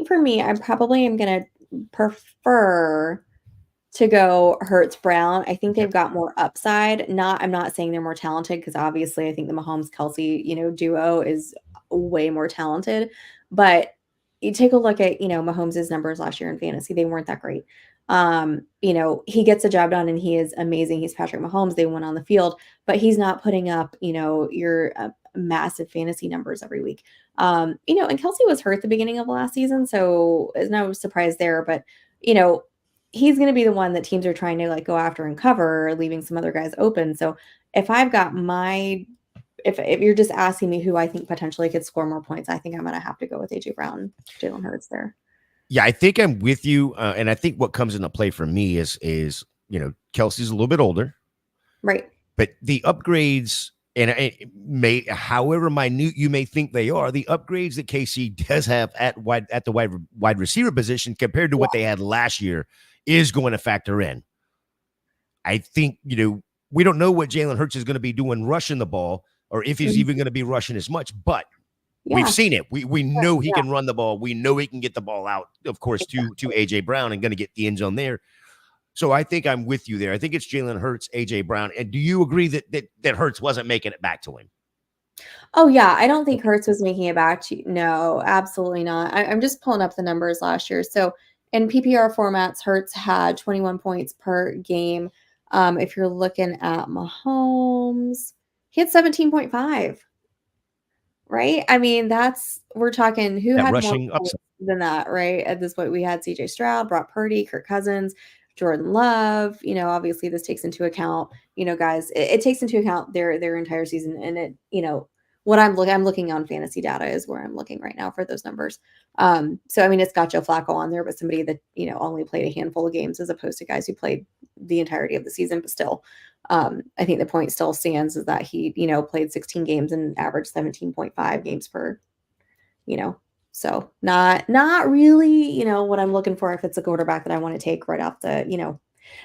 Speaker 2: for me, I probably am going to prefer to go Hurts Brown. I think they've got more upside. I'm not saying they're more talented, because obviously I think the Mahomes Kelsey, duo is way more talented. But you take a look at, Mahomes' numbers last year in fantasy, they weren't that great. He gets the job done and he is amazing. He's Patrick Mahomes. They went on the field, but he's not putting up, your massive fantasy numbers every week. And Kelsey was hurt at the beginning of last season, so there's no surprise there. But he's going to be the one that teams are trying to go after and cover, leaving some other guys open. So if I've got if you're just asking me who I think potentially could score more points, I think I'm going to have to go with AJ Brown, Jalen Hurts there.
Speaker 1: Yeah, I think I'm with you. And I think what comes into play for me is Kelsey's a little bit older.
Speaker 2: Right.
Speaker 1: But the upgrades, and it may, however minute you may think they are, the upgrades that KC does have at the wide receiver position compared to what they had last year is going to factor in. I think, we don't know what Jalen Hurts is going to be doing rushing the ball, or if he's even going to be rushing as much, but we've seen it. We know he can run the ball. We know he can get the ball out, of course, to AJ Brown, and going to get the end zone there. So I think I'm with you there. I think it's Jalen Hurts, AJ Brown. And do you agree that Hurts wasn't making it back to him?
Speaker 2: Oh, yeah. I don't think Hurts was making it back to you. No, absolutely not. I'm just pulling up the numbers last year. So in PPR formats, Hurts had 21 points per game. If you're looking at Mahomes, he had 17.5. Right? I mean, we're talking who had
Speaker 1: rushing
Speaker 2: more points than that, right? At this point, we had CJ Stroud, Brock Purdy, Kirk Cousins, Jordan Love. Obviously this takes into account, guys, it takes into account their entire season. And it, what I'm looking on fantasy data is where I'm looking right now for those numbers. So I mean, it's got Joe Flacco on there, but somebody that, only played a handful of games as opposed to guys who played the entirety of the season. But still, I think the point still stands is that he, played 16 games and averaged 17.5 games per, so not really, what I'm looking for if it's a quarterback that I want to take right off the,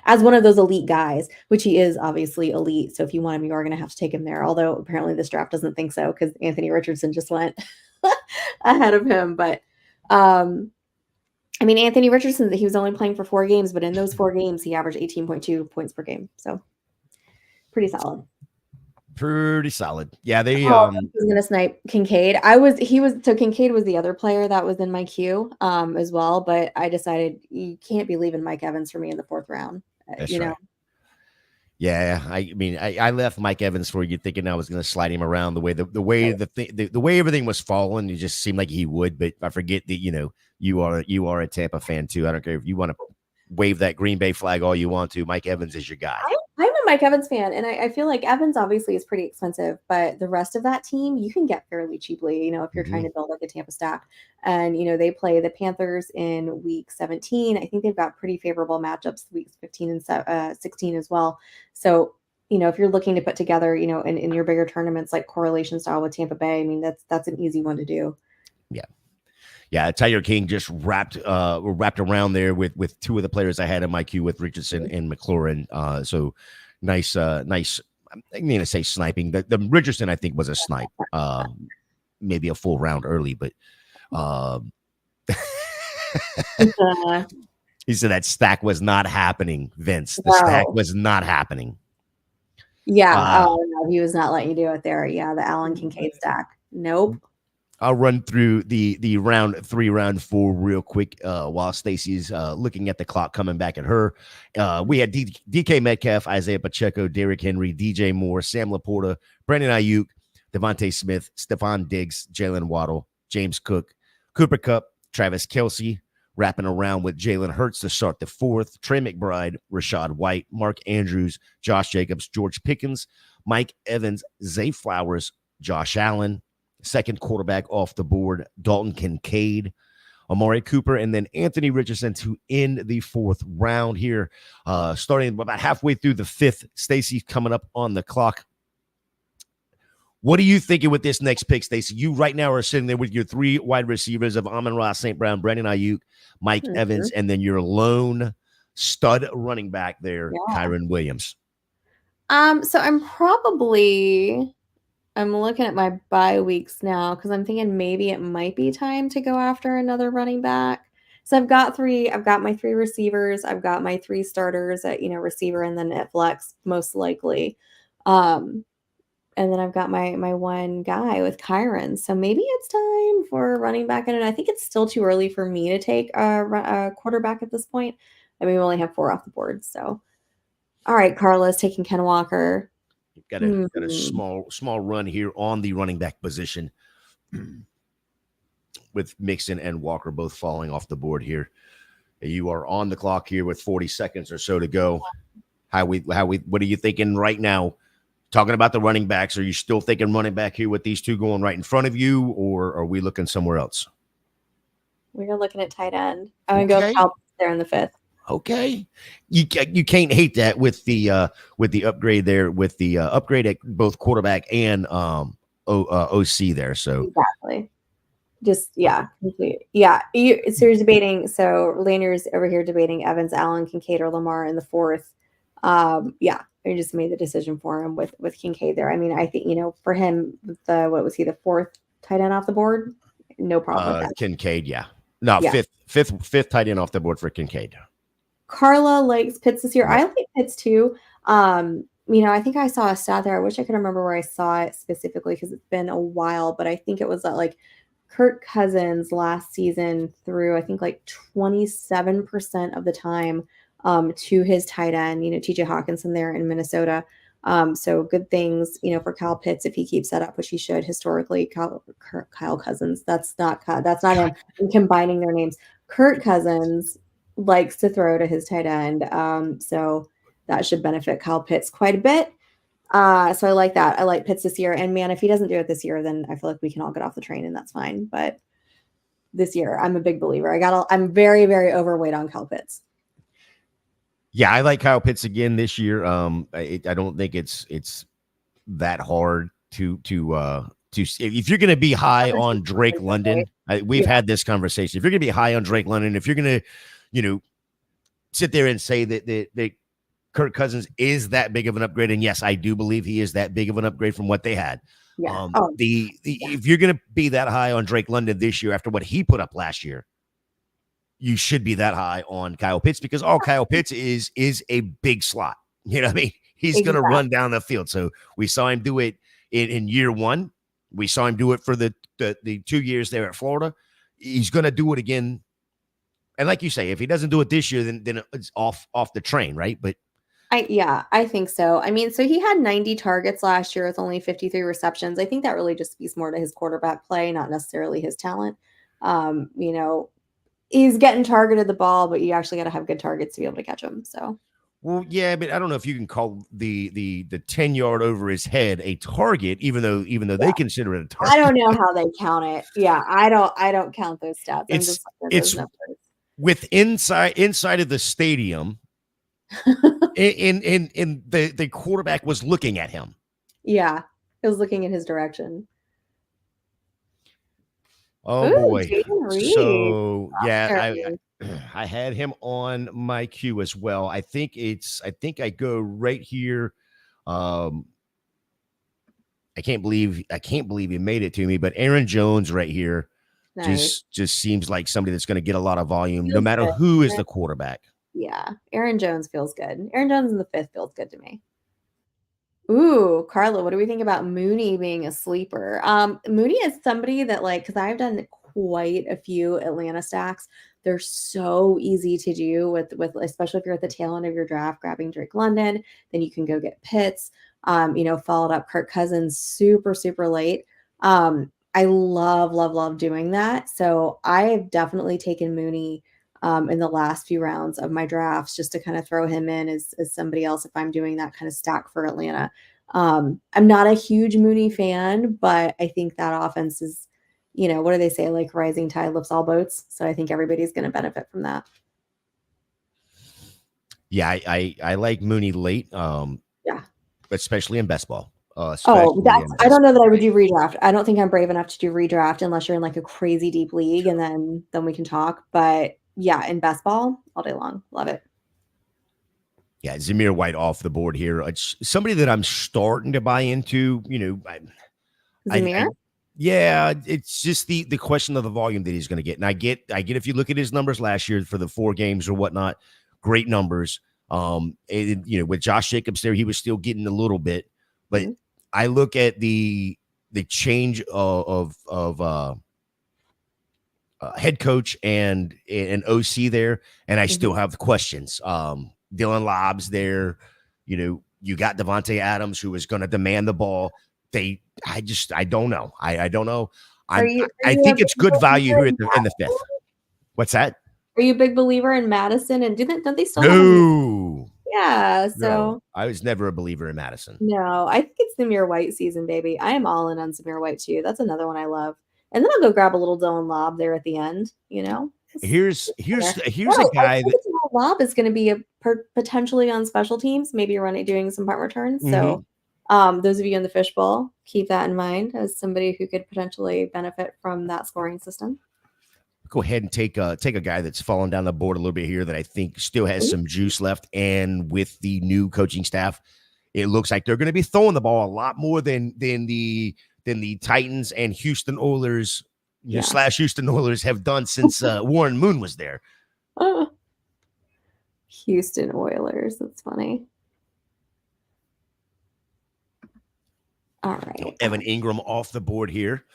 Speaker 2: as one of those elite guys, which he is obviously elite. So if you want him, you are going to have to take him there. Although apparently this draft doesn't think so, because Anthony Richardson just went ahead of him. But I mean, Anthony Richardson, he was only playing for 4 games, but in those 4 games, he averaged 18.2 points per game. So pretty solid.
Speaker 1: Pretty solid. Yeah, they
Speaker 2: was gonna snipe Kincaid. So Kincaid was the other player that was in my queue as well, but I decided you can't be leaving Mike Evans for me in the 4th round.
Speaker 1: That's right. Yeah, I mean, I left Mike Evans for you, thinking I was going to slide him around the way everything was falling. It just seemed like he would, but I forget that you are a Tampa fan too. I don't care if you want to wave that Green Bay flag all you want to. Mike Evans is your guy.
Speaker 2: I'm a Mike Evans fan, and I feel like Evans obviously is pretty expensive, but the rest of that team you can get fairly cheaply, if you're trying to build like a Tampa stack. And, they play the Panthers in week 17. I think they've got pretty favorable matchups weeks 15 and 16 as well. So, if you're looking to put together, in your bigger tournaments like correlation style with Tampa Bay, I mean, that's an easy one to do.
Speaker 1: Yeah. Yeah, Tiger King just wrapped around there with 2 of the players I had in my queue with Richardson and McLaurin. So nice. I'm going to say sniping. The Richardson I think was a snipe, maybe a full round early, but he said that stack was not happening, Vince. The stack was not happening.
Speaker 2: Yeah, no, he was not letting you do it there. Yeah, the Allen Kincaid stack. Nope.
Speaker 1: I'll run through the round 3, round 4 real quick while Stacy's looking at the clock coming back at her. We had DK Metcalf, Isaiah Pacheco, Derrick Henry, DJ Moore, Sam Laporta, Brandon Ayuk, Devontae Smith, Stephon Diggs, Jalen Waddle, James Cook, Cooper Kupp, Travis Kelce, wrapping around with Jalen Hurts to start the 4th, Trey McBride, Rashad White, Mark Andrews, Josh Jacobs, George Pickens, Mike Evans, Zay Flowers, Josh Allen, 2nd quarterback off the board, Dalton Kincaid, Amari Cooper, and then Anthony Richardson to end the 4th round here. Starting about halfway through the 5th, Stacy coming up on the clock. What are you thinking with this next pick, Stacy? You right now are sitting there with your 3 wide receivers of Amon-Ra St. Brown, Brandon Ayuk, Mike Evans, and then your lone stud running back there, Kyron Williams.
Speaker 2: So I'm looking at my bye weeks now because I'm thinking maybe it might be time to go after another running back. So I've got my 3 receivers. I've got my 3 starters at, receiver and then at flex, most likely. And then I've got my one guy with Kyron. So maybe it's time for a running back. And I think it's still too early for me to take a quarterback at this point. I mean, we only have 4 off the board. So, all right, Carla's taking Ken Walker.
Speaker 1: You've got a small run here on the running back position with Mixon and Walker both falling off the board here. You are on the clock here with 40 seconds or so to go. What are you thinking right now? Talking about the running backs, are you still thinking running back here with these 2 going right in front of you, or are we looking somewhere else?
Speaker 2: We're looking at tight end. I'm going to go Cal there in the 5th.
Speaker 1: Okay, you can't hate that with the upgrade there, with the upgrade at both quarterback and OC there. So
Speaker 2: exactly, just complete. So you're debating. So Lanier's over here debating Evans, Allen, Kincaid, or Lamar in the 4th. I just made the decision for him with Kincaid there. I mean, I think for him, what was he, the 4th tight end off the board? No problem with that.
Speaker 1: Kincaid, fifth tight end off the board for Kincaid.
Speaker 2: Carla likes Pitts this year. I like Pitts too. I think I saw a stat there. I wish I could remember where I saw it specifically because it's been a while, but I think it was that like Kirk Cousins last season threw, I think, like 27% of the time to his tight end, TJ Hawkinson there in Minnesota. So good things, for Kyle Pitts if he keeps that up, which he should historically. Kyle Cousins, that's not him. I'm combining their names. Kirk Cousins likes to throw to his tight end. So that should benefit Kyle Pitts quite a bit. So I like that. I like Pitts this year. And man, if he doesn't do it this year, then I feel like we can all get off the train and that's fine. But this year, I'm a big believer. I'm very, very overweight on Kyle Pitts.
Speaker 1: Yeah, I like Kyle Pitts again this year. I don't think it's that hard to if you're going to be high on Drake London. We've had this conversation. If you're going to be high on Drake London, if you're going to, sit there and say that Kirk Cousins is that big of an upgrade, and yes, I do believe he is that big of an upgrade from what they had.
Speaker 2: Yeah.
Speaker 1: If you're going to be that high on Drake London this year after what he put up last year, you should be that high on Kyle Pitts because all Kyle Pitts is a big slot. You know what I mean? He's going to run down the field. So we saw him do it in year 1. We saw him do it for the 2 years there at Florida. He's going to do it again. And like you say, if he doesn't do it this year, then it's off the train, right? But
Speaker 2: I think so. I mean, so he had 90 targets last year with only 53 receptions. I think that really just speaks more to his quarterback play, not necessarily his talent. He's getting targeted the ball, but you actually got to have good targets to be able to catch him. So,
Speaker 1: well, yeah, but I don't know if you can call the 10-yard over his head a target, even though they consider it a target.
Speaker 2: I don't know how they count it. Yeah, I don't count those stats.
Speaker 1: It's with inside of the stadium, in the quarterback was looking at him.
Speaker 2: Yeah, he was looking in his direction.
Speaker 1: Oh boy! So yeah, I had him on my queue as well. I think I go right here. I can't believe he made it to me, but Aaron Jones right here just seems like somebody that's going to get a lot of volume, no matter who is the quarterback.
Speaker 2: Yeah, Aaron Jones feels good. Aaron Jones in the 5th feels good to me. Ooh, Carla, what do we think about Mooney being a sleeper? Mooney is somebody that because I've done quite a few Atlanta stacks. They're so easy to do with especially if you're at the tail end of your draft, grabbing Drake London, then you can go get Pitts. Followed up Kirk Cousins super, super late. I love doing that. So I've definitely taken Mooney in the last few rounds of my drafts just to kind of throw him in as somebody else if I'm doing that kind of stack for Atlanta. I'm not a huge Mooney fan, but I think that offense is, what do they say? Like rising tide lifts all boats. So I think everybody's going to benefit from that.
Speaker 1: Yeah, I like Mooney late. Especially in best ball.
Speaker 2: Oh,
Speaker 1: especially in
Speaker 2: I
Speaker 1: this.
Speaker 2: don't know that I would do redraft. I don't think I'm brave enough to do redraft unless you're in like a crazy deep league, and then we can talk. But yeah, in best ball all day long. Love it.
Speaker 1: Yeah, Zamir White off the board here. It's somebody that I'm starting to buy into.
Speaker 2: Zamir?
Speaker 1: Yeah, it's just the question of the volume that he's going to get. And I get if you look at his numbers last year for the 4 games or whatnot, great numbers. With Josh Jacobs there, he was still getting a little bit, but
Speaker 2: Mm-hmm.
Speaker 1: I look at the change of head coach and an OC there, and I still have questions. Dylan Lobb's there. You got Devontae Adams, who is going to demand the ball. I don't know. I don't know.
Speaker 2: Are
Speaker 1: I
Speaker 2: you a
Speaker 1: think
Speaker 2: big
Speaker 1: it's good value
Speaker 2: believer
Speaker 1: here
Speaker 2: in
Speaker 1: in the 5th. What's that?
Speaker 2: Are you a big believer in Madison? And don't they still have him?
Speaker 1: No,
Speaker 2: Yeah.
Speaker 1: no.
Speaker 2: So
Speaker 1: I was never a believer in Madison.
Speaker 2: no, I think it's Zamir White season, baby. I am all in on Zamir White too. That's another one I love. And then I'll go grab a little Dylan Lob there at the end.
Speaker 1: Here's
Speaker 2: Well,
Speaker 1: a
Speaker 2: I
Speaker 1: guy
Speaker 2: think
Speaker 1: that.
Speaker 2: Dylan Lob is going to be potentially on special teams, maybe doing some punt returns. So, those of you in the fishbowl, keep that in mind as somebody who could potentially benefit from that scoring system.
Speaker 1: Go ahead and take a guy that's fallen down the board a little bit here that I think still has some juice left. And with the new coaching staff, it looks like they're going to be throwing the ball a lot more than the Titans and Houston Oilers / Houston Oilers have done since Warren Moon was there.
Speaker 2: Houston Oilers. That's funny. All right.
Speaker 1: Evan Ingram off the board here.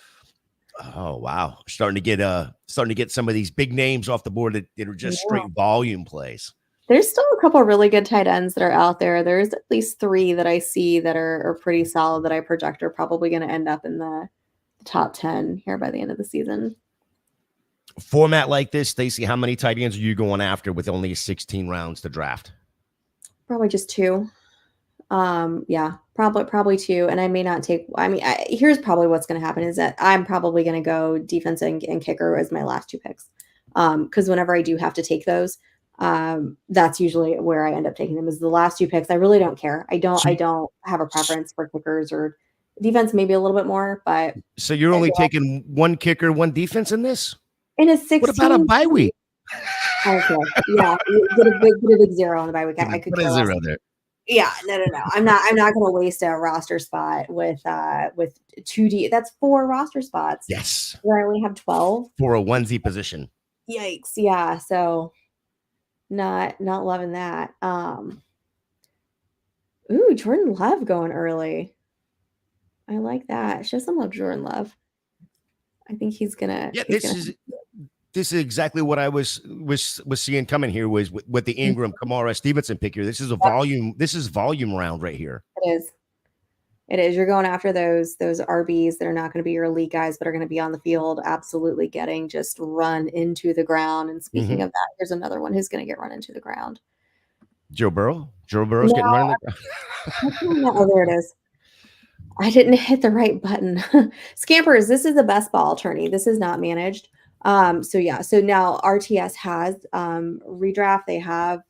Speaker 1: Oh wow, starting to get some of these big names off the board that are just straight volume plays.
Speaker 2: There's still a couple of really good tight ends that are out there. There's at least 3 that I see that are pretty solid that I project are probably going to end up in the top 10 here by the end of the season.
Speaker 1: Format like this, Stacy, how many tight ends are you going after with only 16 rounds to draft?
Speaker 2: Probably just 2. Yeah, probably 2. And I may not take, here's probably what's going to happen is that I'm probably going to go defense and kicker as my last 2 picks. Because whenever I do have to take those, that's usually where I end up taking them is the last 2 picks. I really don't care. I don't have a preference for kickers or defense, maybe a little bit more, but.
Speaker 1: So you're only taking 1 kicker, 1 defense in this?
Speaker 2: In a 16.
Speaker 1: What about a bye week?
Speaker 2: Okay. Yeah. Get a big 0 on the bye week. I could
Speaker 1: put a 0 there.
Speaker 2: Yeah, no. I'm not going to waste a roster spot with 2D. That's 4 roster spots.
Speaker 1: Yes.
Speaker 2: Where I only have 12
Speaker 1: for a onesie position.
Speaker 2: Yikes. Yeah. So not loving that. Ooh, Jordan Love going early. I like that. Show some love, Jordan Love. I think he's gonna.
Speaker 1: Yeah, this is exactly what I was seeing coming here was with the Ingram, Kamara, Stevenson pick here. This is a volume. This is volume round right here.
Speaker 2: It is. It is. You're going after those RBs that are not going to be your elite guys, but are going to be on the field, absolutely getting just run into the ground. And speaking of that, here's another one who's going to get run into the ground.
Speaker 1: Joe Burrow. Joe Burrow's getting run in
Speaker 2: the ground. Oh, there it is. I didn't hit the right button. Scampers, this is the best ball tourney. This is not managed. So now RTS has redraft. They have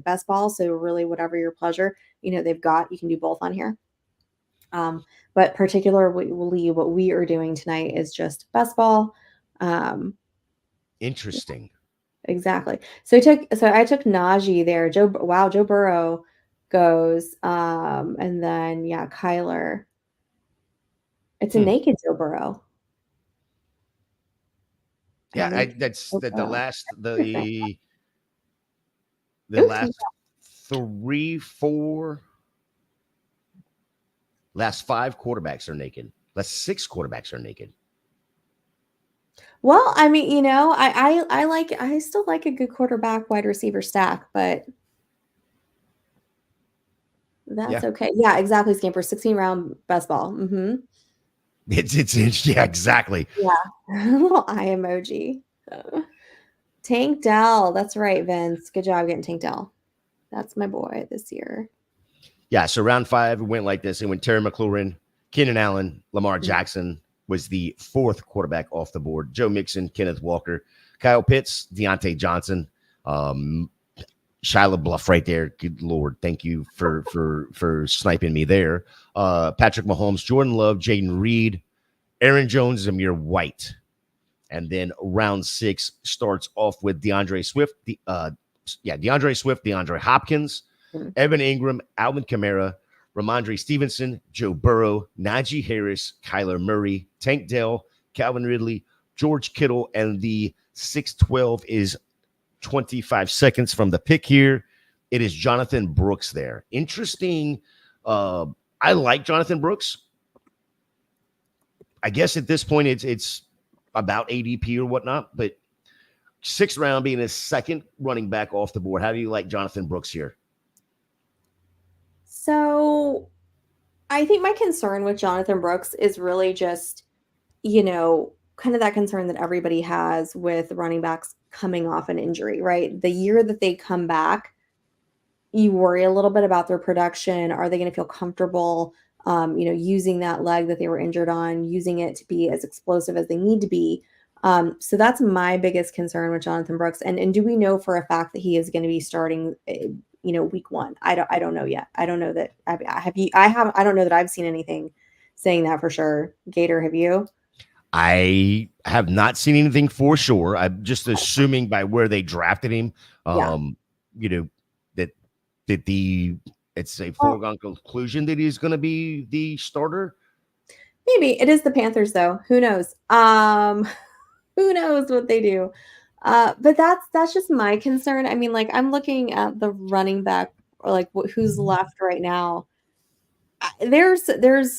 Speaker 2: best ball. So really whatever your pleasure, they've got, you can do both on here. But particularly what we are doing tonight is just best ball.
Speaker 1: Interesting.
Speaker 2: Exactly. So I took Najee there. Joe Burrow goes. And then Kyler. It's a naked Joe Burrow.
Speaker 1: Yeah, that's the last 5 quarterbacks are naked. Last 6 quarterbacks are naked.
Speaker 2: Well, I still like a good quarterback wide receiver stack, but that's okay. Yeah, exactly. Scamper 16 round best ball. Mm-hmm.
Speaker 1: It's exactly.
Speaker 2: Yeah. Little eye emoji. Tank Dell. That's right, Vince. Good job getting Tank Dell. That's my boy this year.
Speaker 1: Yeah, so round 5 went like this. It went Terry McLaurin, Keenan Allen, Lamar Jackson was the 4th quarterback off the board. Joe Mixon, Kenneth Walker, Kyle Pitts, Deontay Johnson. Shia LaBeouf right there. Good Lord. Thank you for sniping me there. Patrick Mahomes, Jordan Love, Jaden Reed, Aaron Jones, Zamir White. And then round 6 starts off with DeAndre Swift, DeAndre Hopkins, Evan Ingram, Alvin Kamara, Ramondre Stevenson, Joe Burrow, Najee Harris, Kyler Murray, Tank Dell, Calvin Ridley, George Kittle, and the 6-12 is 25 seconds from the pick here. It is Jonathan Brooks there. Interesting. I like Jonathan Brooks. I guess at this point it's about ADP or whatnot, but 6th round being his second running back off the board. How do you like Jonathan Brooks here?
Speaker 2: So I think my concern with Jonathan Brooks is really just, kind of that concern that everybody has with running backs coming off an injury, right? The year that they come back, you worry a little bit about their production. Are they going to feel comfortable, using that leg that they were injured on, using it to be as explosive as they need to be? So that's my biggest concern with Jonathan Brooks. And do we know for a fact that he is going to be starting, week 1? I don't know yet. I don't know that. I don't know that I've seen anything saying that for sure. Gator, have you?
Speaker 1: I have not seen anything for sure. I'm just assuming by where they drafted him, it's a foregone conclusion that he's going to be the starter.
Speaker 2: Maybe it is the Panthers, though. Who knows? Who knows what they do? But that's just my concern. I mean, like, I'm looking at the running back, or like who's left right now. There's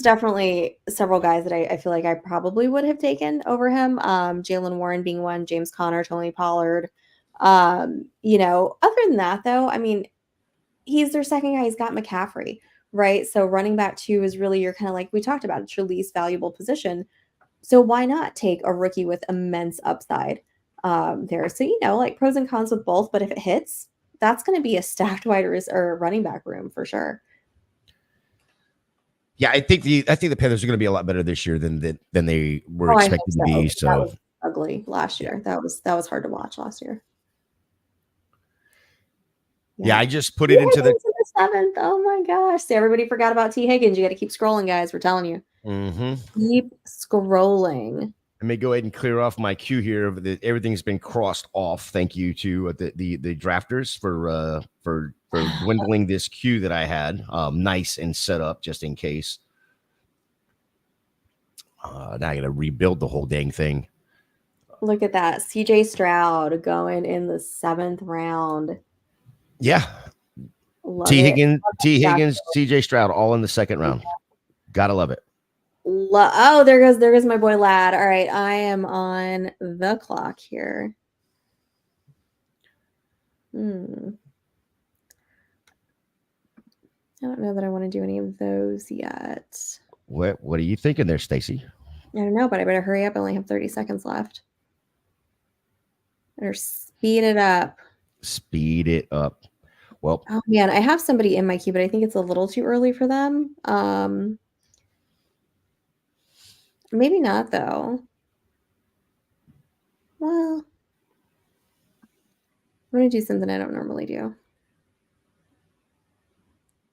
Speaker 2: definitely several guys that I feel like I probably would have taken over him. Jaylen Warren being one, James Conner, Tony Pollard. Other than that, though, I mean, he's their second guy. He's got McCaffrey, right? So running back 2 is really your kind of, like we talked about, it's your least valuable position. So why not take a rookie with immense upside there? So, like pros and cons with both, but if it hits, that's going to be a stacked or running back room for sure.
Speaker 1: Yeah, I think the Panthers are going to be a lot better this year than they were expected to be. So
Speaker 2: that was ugly last year. That was hard to watch last year.
Speaker 1: Yeah, I just put it into the
Speaker 2: 7th. Oh my gosh! See, everybody forgot about T. Higgins. You got to keep scrolling, guys. We're telling you. Keep scrolling.
Speaker 1: Let me go ahead and clear off my queue here. Everything's been crossed off. Thank you to the drafters for dwindling this queue that I had nice and set up just in case. Now I got to rebuild the whole dang thing.
Speaker 2: Look at that. CJ Stroud going in the 7th round.
Speaker 1: Yeah. T. Higgins, CJ Stroud, all in the 2nd round. Gotta love it.
Speaker 2: Oh, there goes my boy Lad. All right, I am on the clock here. I don't know that I want to do any of those yet.
Speaker 1: What are you thinking there, Stacy?
Speaker 2: I don't know, but I better hurry up. I only have 30 seconds left. Better speed it up.
Speaker 1: Speed it up. Well,
Speaker 2: oh man, I have somebody in my queue, but I think it's a little too early for them. Maybe not though. Well, I'm gonna do something I don't normally do.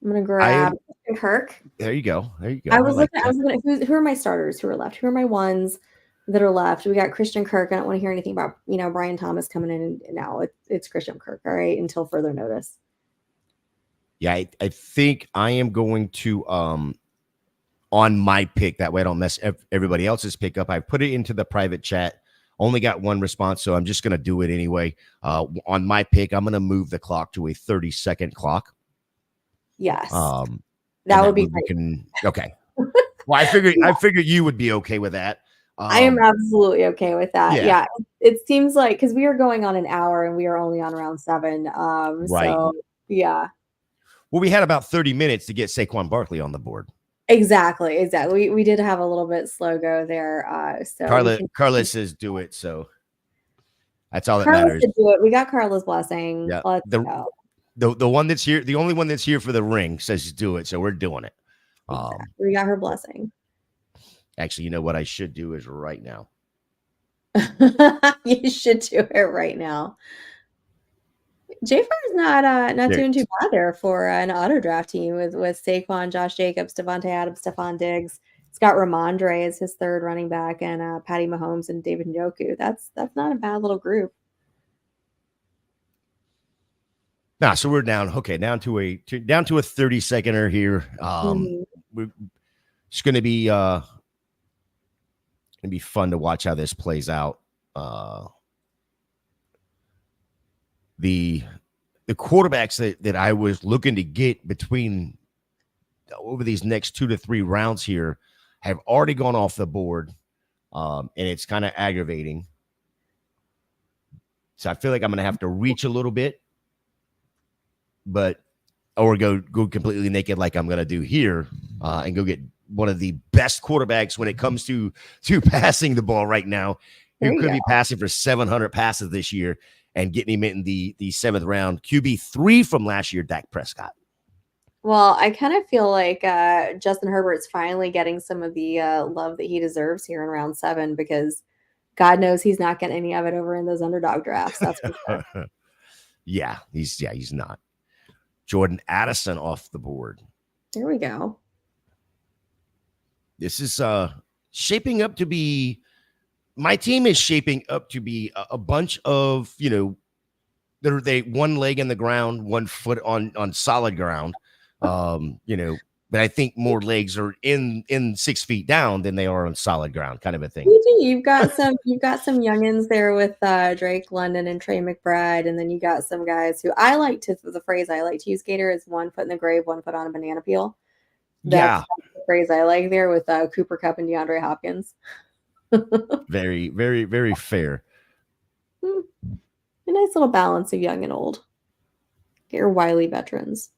Speaker 2: I'm gonna grab Kirk.
Speaker 1: There you go.
Speaker 2: I was looking at who are my starters who are left? Who are my ones that are left? We got Christian Kirk. I don't want to hear anything about Brian Thomas coming in and now. It's Christian Kirk, all right, until further notice.
Speaker 1: Yeah, I think I am going to on my pick. That way I don't mess everybody else's pick up. I put it into the private chat. Only got one response, so I'm just going to do it anyway. On my pick, I'm going to move the clock to a 30-second clock.
Speaker 2: Yes. That would be great.
Speaker 1: Okay. Well, I figured you would be okay with that.
Speaker 2: I am absolutely okay with that. Yeah. It seems like, because we are going on an hour and we are only on round 7. Right. So yeah.
Speaker 1: Well, we had about 30 minutes to get Saquon Barkley on the board.
Speaker 2: Exactly. We did have a little bit slow go there. So
Speaker 1: Carla says do it. So that's all that matters.
Speaker 2: Do it. We got Carla's blessing.
Speaker 1: Yeah.
Speaker 2: Let's go.
Speaker 1: The one that's here, the only one that's here for the ring says do it. So we're doing it.
Speaker 2: Exactly. We got her blessing.
Speaker 1: Actually, you know what I should do is right now.
Speaker 2: You should do it right now. J is not
Speaker 1: There.
Speaker 2: doing too bad there for an auto draft team with Saquon, Josh Jacobs, Devontae Adams, Stephon Diggs. It's got Ramondre as his third running back, and Patty Mahomes and David Njoku. That's not a bad little group.
Speaker 1: Nah, so we're down. Okay, down to a 30-seconder here. It's going to be fun to watch how this plays out. The quarterbacks that I was looking to get between over these next 2 to 3 rounds here have already gone off the board, and it's kind of aggravating. So I feel like I'm going to have to reach a little bit, or go completely naked like I'm going to do here, and go get one of the best quarterbacks when it comes to passing the ball right now, who could be passing for 700 passes this year, and getting him in the 7th round. QB3 from last year, Dak Prescott.
Speaker 2: Well, I kind of feel like Justin Herbert's finally getting some of the love that he deserves here in round 7, because God knows he's not getting any of it over in those underdog drafts. That's for sure.
Speaker 1: Yeah, he's not. Jordan Addison off the board.
Speaker 2: There we go.
Speaker 1: This is shaping up to be, my team is shaping up to be a bunch of, they one leg in the ground, 1 foot on solid ground. But I think more legs are in 6 feet down than they are on solid ground, kind of a thing.
Speaker 2: You've got some youngins there with Drake London and Trey McBride, and then you got some guys who the phrase I like to use, Gator, is 1 foot in the grave, 1 foot on a banana peel. That's the phrase I like there with Cooper Kupp and DeAndre Hopkins.
Speaker 1: Very, very, very fair.
Speaker 2: A nice little balance of young and old. Get your wily veterans.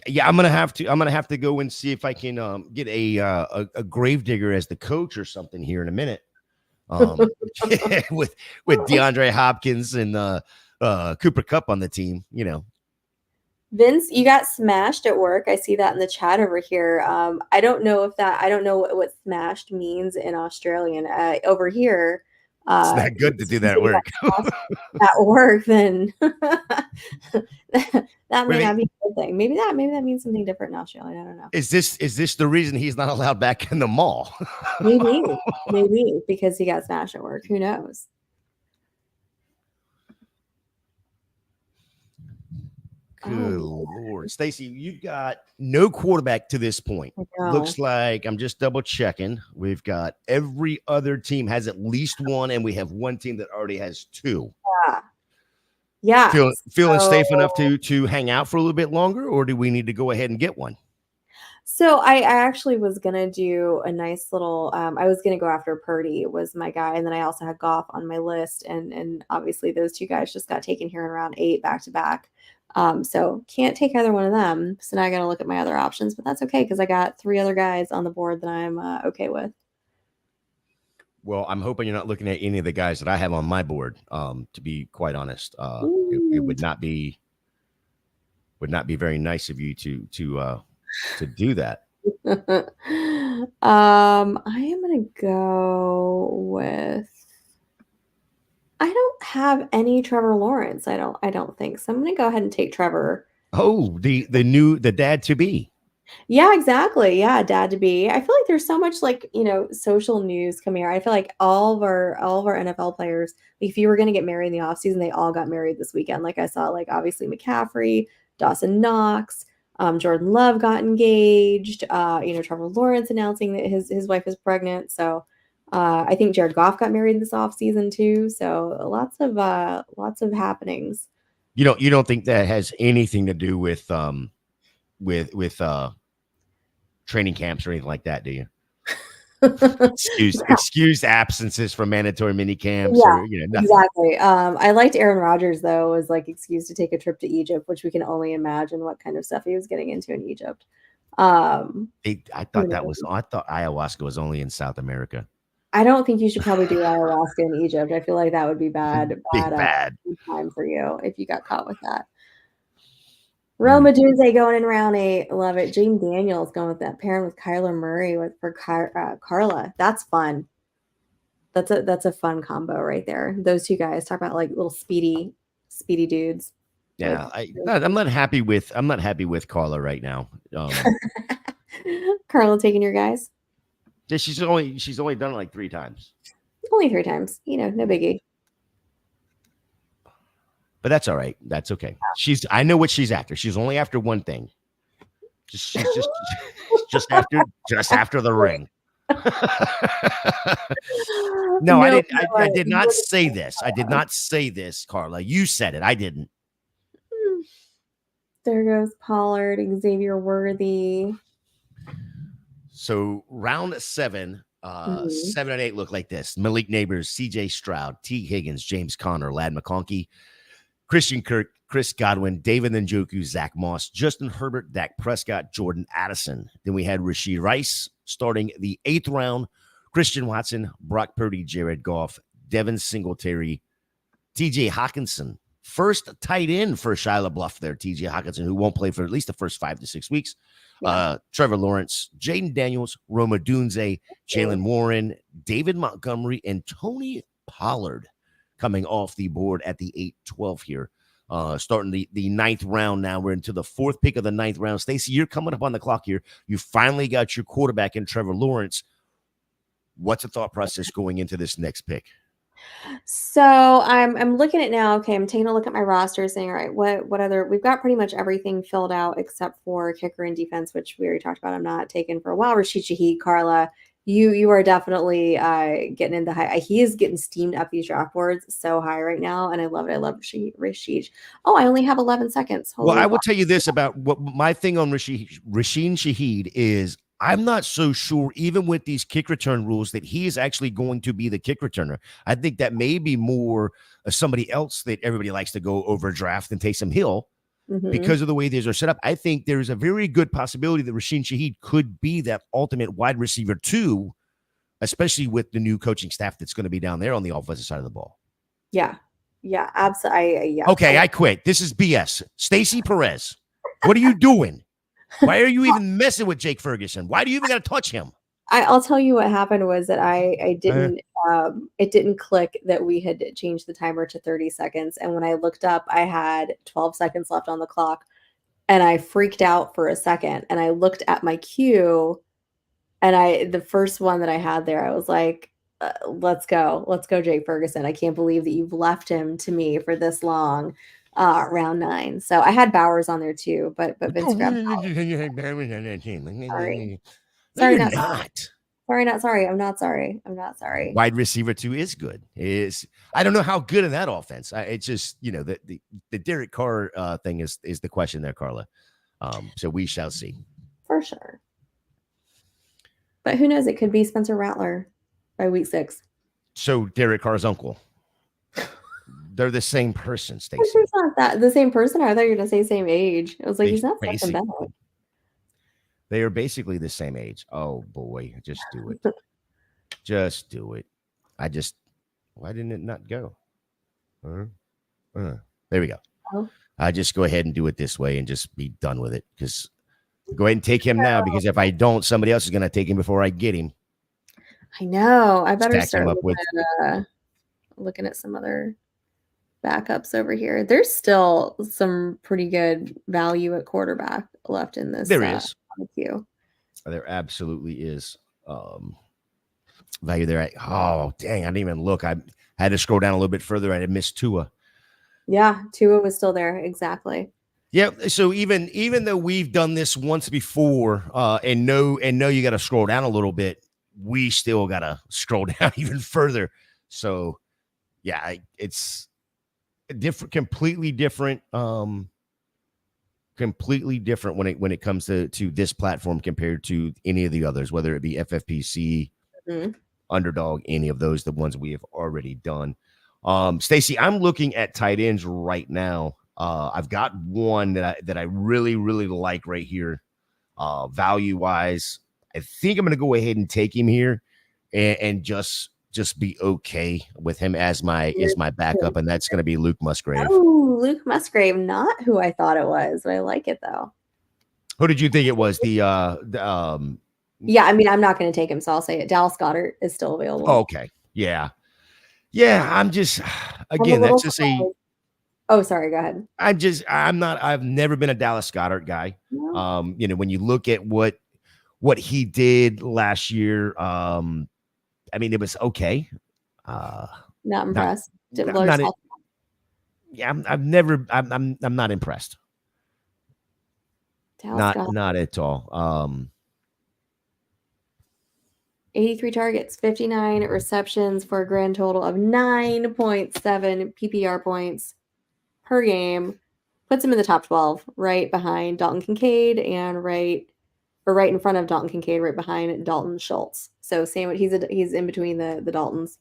Speaker 1: Yeah, I'm gonna have to go and see if I can get a gravedigger as the coach or something here in a minute. With DeAndre Hopkins and Cooper Kupp on the team,
Speaker 2: Vince, you got smashed at work. I see that in the chat over here. I don't know what smashed means in Australian. Over here,
Speaker 1: it's not good to do that at work.
Speaker 2: At work, then that may not be a good thing. Maybe that means something different in Australia. I don't know.
Speaker 1: Is this the reason he's not allowed back in the mall?
Speaker 2: maybe because he got smashed at work. Who knows?
Speaker 1: Good Lord. Stacy, you've got no quarterback to this point. Looks like, I'm just double checking, we've got every other team has at least 1, and we have 1 team that already has 2.
Speaker 2: Yeah.
Speaker 1: Feeling safe enough to hang out for a little bit longer, or do we need to go ahead and get one?
Speaker 2: So I actually was gonna do a nice little. I was gonna go after Purdy, was my guy, and then I also had Goff on my list, and obviously those 2 guys just got taken here in round 8 back to back. So can't take either one of them. So now I got to look at my other options, but that's okay because I got 3 other guys on the board that I'm okay with.
Speaker 1: Well, I'm hoping you're not looking at any of the guys that I have on my board. To be quite honest, it would not be very nice of you to do that.
Speaker 2: I am gonna go with. I don't have any Trevor Lawrence. I don't think so. I'm gonna go ahead and take Trevor.
Speaker 1: Oh, the dad to be.
Speaker 2: Yeah, exactly. Yeah, dad to be. I feel like there's so much social news coming out. I feel like all of our NFL players, if you were going to get married in the offseason, they all got married this weekend. Like I saw, obviously McCaffrey, Dawson Knox, Jordan Love got engaged. Trevor Lawrence announcing that his wife is pregnant. So I think Jared Goff got married this offseason too. So lots of happenings.
Speaker 1: You don't think that has anything to do with training camps or anything like that, do you? excuse absences from mandatory mini camps, or
Speaker 2: exactly. I liked Aaron Rodgers though, was excused to take a trip to Egypt, which we can only imagine what kind of stuff he was getting into in Egypt.
Speaker 1: I thought ayahuasca was only in South America.
Speaker 2: I don't think you should probably do ayahuasca in Egypt. I feel like that would be bad time for you if you got caught with that. Roma Dunze going in round 8. Love it. Jaden Daniels going with that, pairing with Kyler Murray for Carla. That's fun. That's a fun combo right there. Those 2 guys talk about little speedy speedy dudes.
Speaker 1: Yeah, I'm not happy with Carla right now.
Speaker 2: Carla taking your guys?
Speaker 1: She's only done it like 3 times.
Speaker 2: Only 3 times. No biggie.
Speaker 1: But that's all right. That's okay. I know what she's after. She's only after one thing. She's just after the ring. No, I didn't. I did not say this. I did not say this, Carla. You said it. I didn't.
Speaker 2: There goes Pollard, Xavier Worthy.
Speaker 1: So round 7, 7 and 8 look like this: Malik Neighbors, C.J. Stroud, T. Higgins, James Conner, Ladd McConkey, Christian Kirk, Chris Godwin, David Njoku, Zach Moss, Justin Herbert, Dak Prescott, Jordan Addison. Then we had Rashid Rice starting the 8th round. Christian Watson, Brock Purdy, Jared Goff, Devin Singletary, T.J. Hawkinson. First tight end for Shia LaBeouf there, T.J. Hawkinson, who won't play for at least the first 5 to 6 weeks. Yeah. Trevor Lawrence, Jaden Daniels, Roma Dunze, Jalen Warren, David Montgomery, and Tony Pollard coming off the board at the 8-12 here. Starting the 9th round now. We're into the 4th pick of the 9th round. Stacy, you're coming up on the clock here. You finally got your quarterback in Trevor Lawrence. What's the thought process going into this next pick?
Speaker 2: So I'm looking at now. Okay, I'm taking a look at my roster, saying, all right, what other? We've got pretty much everything filled out except for kicker and defense, which we already talked about. I'm not taking for a while. Rashid Shaheed, Carla, you are definitely getting into high. He is getting steamed up these draft boards so high right now, and I love it. I love Rashid. Oh, I only have 11 seconds.
Speaker 1: Holy I will tell you this about what my thing on Rashid Shaheed is. I'm not so sure, even with these kick return rules, that he is actually going to be the kick returner. I think that may be more somebody else that everybody likes to go overdraft and Taysom Hill because of the way these are set up. I think there's a very good possibility that Rashid Shaheed could be that ultimate wide receiver too, especially with the new coaching staff that's going to be down there on the offensive side of the ball.
Speaker 2: Yeah, absolutely. Yeah.
Speaker 1: Okay, I quit. This is BS. Stacy Perez, what are you doing? Why are you even messing with Jake Ferguson? Why do you even got to touch him?
Speaker 2: I'll tell you what happened was that I didn't it didn't click that we had changed the timer to 30 seconds. And when I looked up, I had 12 seconds left on the clock and I freaked out for a second and I looked at my queue and the first one that I had there, I was like, let's go, Jake Ferguson. I can't believe that you've left him to me for this long. Round 9. So I had Bowers on there too, but Vince grabbed Sorry, not sorry. I'm not sorry.
Speaker 1: Wide receiver 2 is good. I don't know how good in that offense. It's just, the Derek Carr thing is the question there, Carla. So we shall see.
Speaker 2: For sure. But who knows? It could be Spencer Rattler by week 6.
Speaker 1: So Derek Carr's uncle. They're the same person, Stacy.
Speaker 2: It's not that the same person. I thought you were going to say same age. I was like, he's not something better.
Speaker 1: They are basically the same age. Oh boy, just do it. Just do it. Why didn't it not go? There we go. Oh. I just go ahead and do it this way and just be done with it. Because go ahead and take him now, because if I don't, somebody else is going to take him before I get him.
Speaker 2: I know. I better start looking at some other backups over here. There's still some pretty good value at quarterback left in this.
Speaker 1: There is. Queue. There absolutely is value there. Oh, dang. I didn't even look. I had to scroll down a little bit further. I had missed Tua.
Speaker 2: Yeah, Tua was still there. Exactly.
Speaker 1: Yeah. So even though we've done this once before and know you got to scroll down a little bit, we still got to scroll down even further. So, yeah, it's different, completely different when it comes to this platform compared to any of the others, whether it be FFPC, Underdog, any of those, the ones we have already done. Stacy, I'm looking at tight ends right now. I've got one that I really, really like right here. Value wise, I think I'm going to go ahead and take him here and just be okay with him as my backup, and that's going to be Luke Musgrave.
Speaker 2: Oh, Luke Musgrave, not who I thought it was, but I like it though.
Speaker 1: Who did you think it was? Yeah,
Speaker 2: I mean, I'm not going to take him, so I'll say it. Dallas Goedert is still available.
Speaker 1: Oh, okay, yeah. I'm just again, that's just
Speaker 2: Oh, sorry. Go ahead.
Speaker 1: I've never been a Dallas Goedert guy.
Speaker 2: No,
Speaker 1: When you look at what he did last year, I mean, it was okay. Uh,
Speaker 2: not
Speaker 1: not,
Speaker 2: impressed. Didn't blow
Speaker 1: I'm not,
Speaker 2: yourself.
Speaker 1: yeah, I'm not impressed.
Speaker 2: Dallas got
Speaker 1: Not at all.
Speaker 2: 83 targets, 59 receptions for a grand total of 9.7 PPR points per game. Puts him in the top 12, right behind Dalton Kincaid and right in front of Dalton Kincaid, right behind Dalton Schultz. So same, he's in between the Daltons.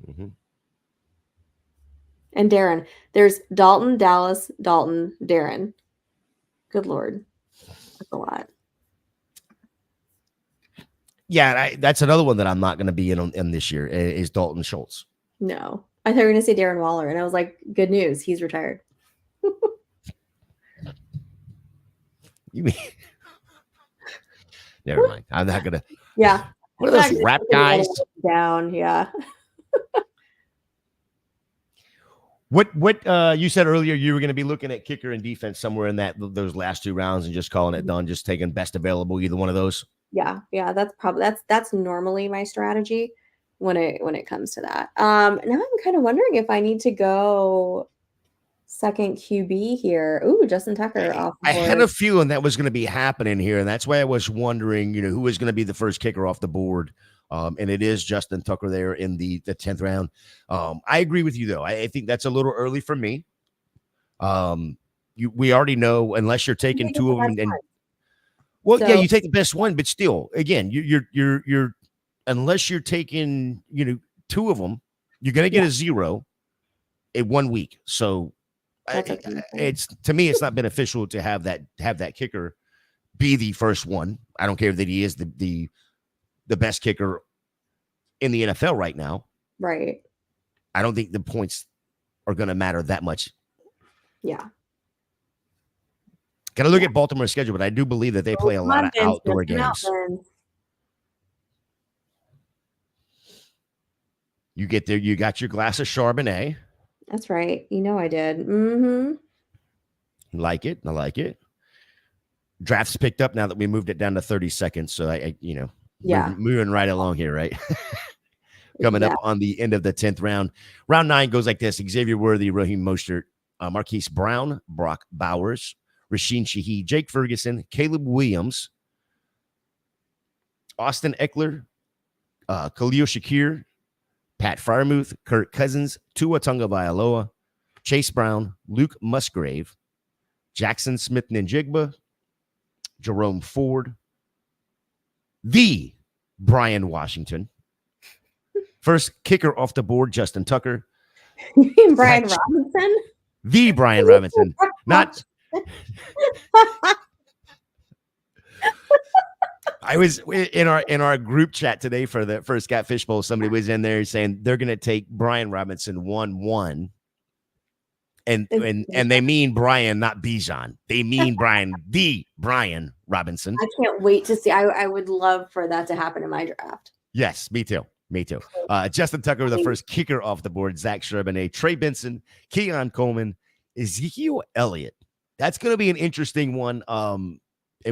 Speaker 1: Mm-hmm.
Speaker 2: And Darren. There's Dalton, Dallas, Dalton, Darren. Good Lord. That's a lot.
Speaker 1: Yeah, that's another one that I'm not going to be in this year is Dalton Schultz.
Speaker 2: No. I thought you were going to say Darren Waller, and I was like, good news. He's retired.
Speaker 1: You mean? Never mind. I'm not going to.
Speaker 2: Yeah.
Speaker 1: What are those rap guys?
Speaker 2: Down, yeah.
Speaker 1: What you said earlier, you were going to be looking at kicker and defense somewhere in those last two rounds and just calling it done, just taking best available, either one of those.
Speaker 2: Yeah, that's normally my strategy when it comes to that. Now I'm kind of wondering if I need to go second QB here. Ooh, Justin Tucker off the
Speaker 1: I
Speaker 2: board.
Speaker 1: had a feeling that was going to be happening here, and that's why I was wondering, who was going to be the first kicker off the board. And it is Justin Tucker there in the 10th round. I agree with you, though. I think that's a little early for me. We already know, unless you're taking two of them, yeah, you take the best one, but still, again, you're unless you're taking two of them, you're going to get a 0 in 1 week. So it's to me, it's not beneficial to have that kicker be the first one. I don't care that he is the best kicker in the NFL right now.
Speaker 2: Right.
Speaker 1: I don't think the points are going to matter that much.
Speaker 2: Yeah.
Speaker 1: Got to look at Baltimore's schedule, but I do believe that they play a lot of outdoor games. You get there, you got your glass of Chardonnay.
Speaker 2: That's right. I did. Mm-hmm.
Speaker 1: I like it. Drafts picked up now that we moved it down to 30 seconds. So moving right along here, right? Coming up on the end of the 10th round. Round 9 goes like this: Xavier Worthy, Raheem Mostert, Marquise Brown, Brock Bowers, Rasheen Shaheed, Jake Ferguson, Caleb Williams, Austin Eckler, Khalil Shakir, Pat Freiermuth, Kirk Cousins, Tua Tagovailoa, Chase Brown, Luke Musgrave, Jackson Smith-Njigba, Jerome Ford, the Brian Washington. First kicker off the board, Justin Tucker.
Speaker 2: You mean Brian Robinson?
Speaker 1: The Brian Robinson. Not. I was in our group chat today for the first Got Fishbowl. Somebody was in there saying they're going to take Brian Robinson 1-1. And they mean Brian, not Bijan. They mean Brian, the Brian Robinson.
Speaker 2: I can't wait to see. I would love for that to happen in my draft.
Speaker 1: Yes, me too. Justin Tucker, the first kicker off the board. Zach Charbonnet, Trey Benson, Keon Coleman, Ezekiel Elliott. That's going to be an interesting one. And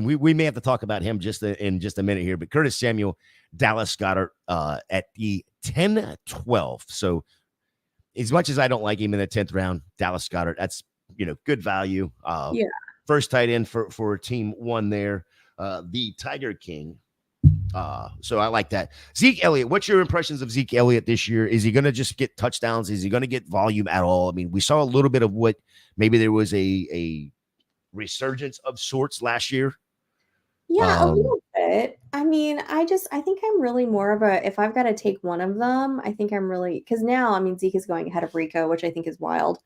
Speaker 1: we may have to talk about him in just a minute here. But Curtis Samuel, Dallas Goedert at the 10-12. So as much as I don't like him in the 10th round, Dallas Goedert, that's good value. First tight end for team 1 there. The Tiger King. So I like that. Zeke Elliott, what's your impressions of Zeke Elliott this year? Is he going to just get touchdowns? Is he going to get volume at all? I mean, we saw a little bit of what maybe there was a resurgence of sorts last year.
Speaker 2: Yeah, a little bit. I mean, I think I'm really more of if I've got to take one of them, I think I'm really, because now, I mean, Zeke is going ahead of Rico, which I think is wild.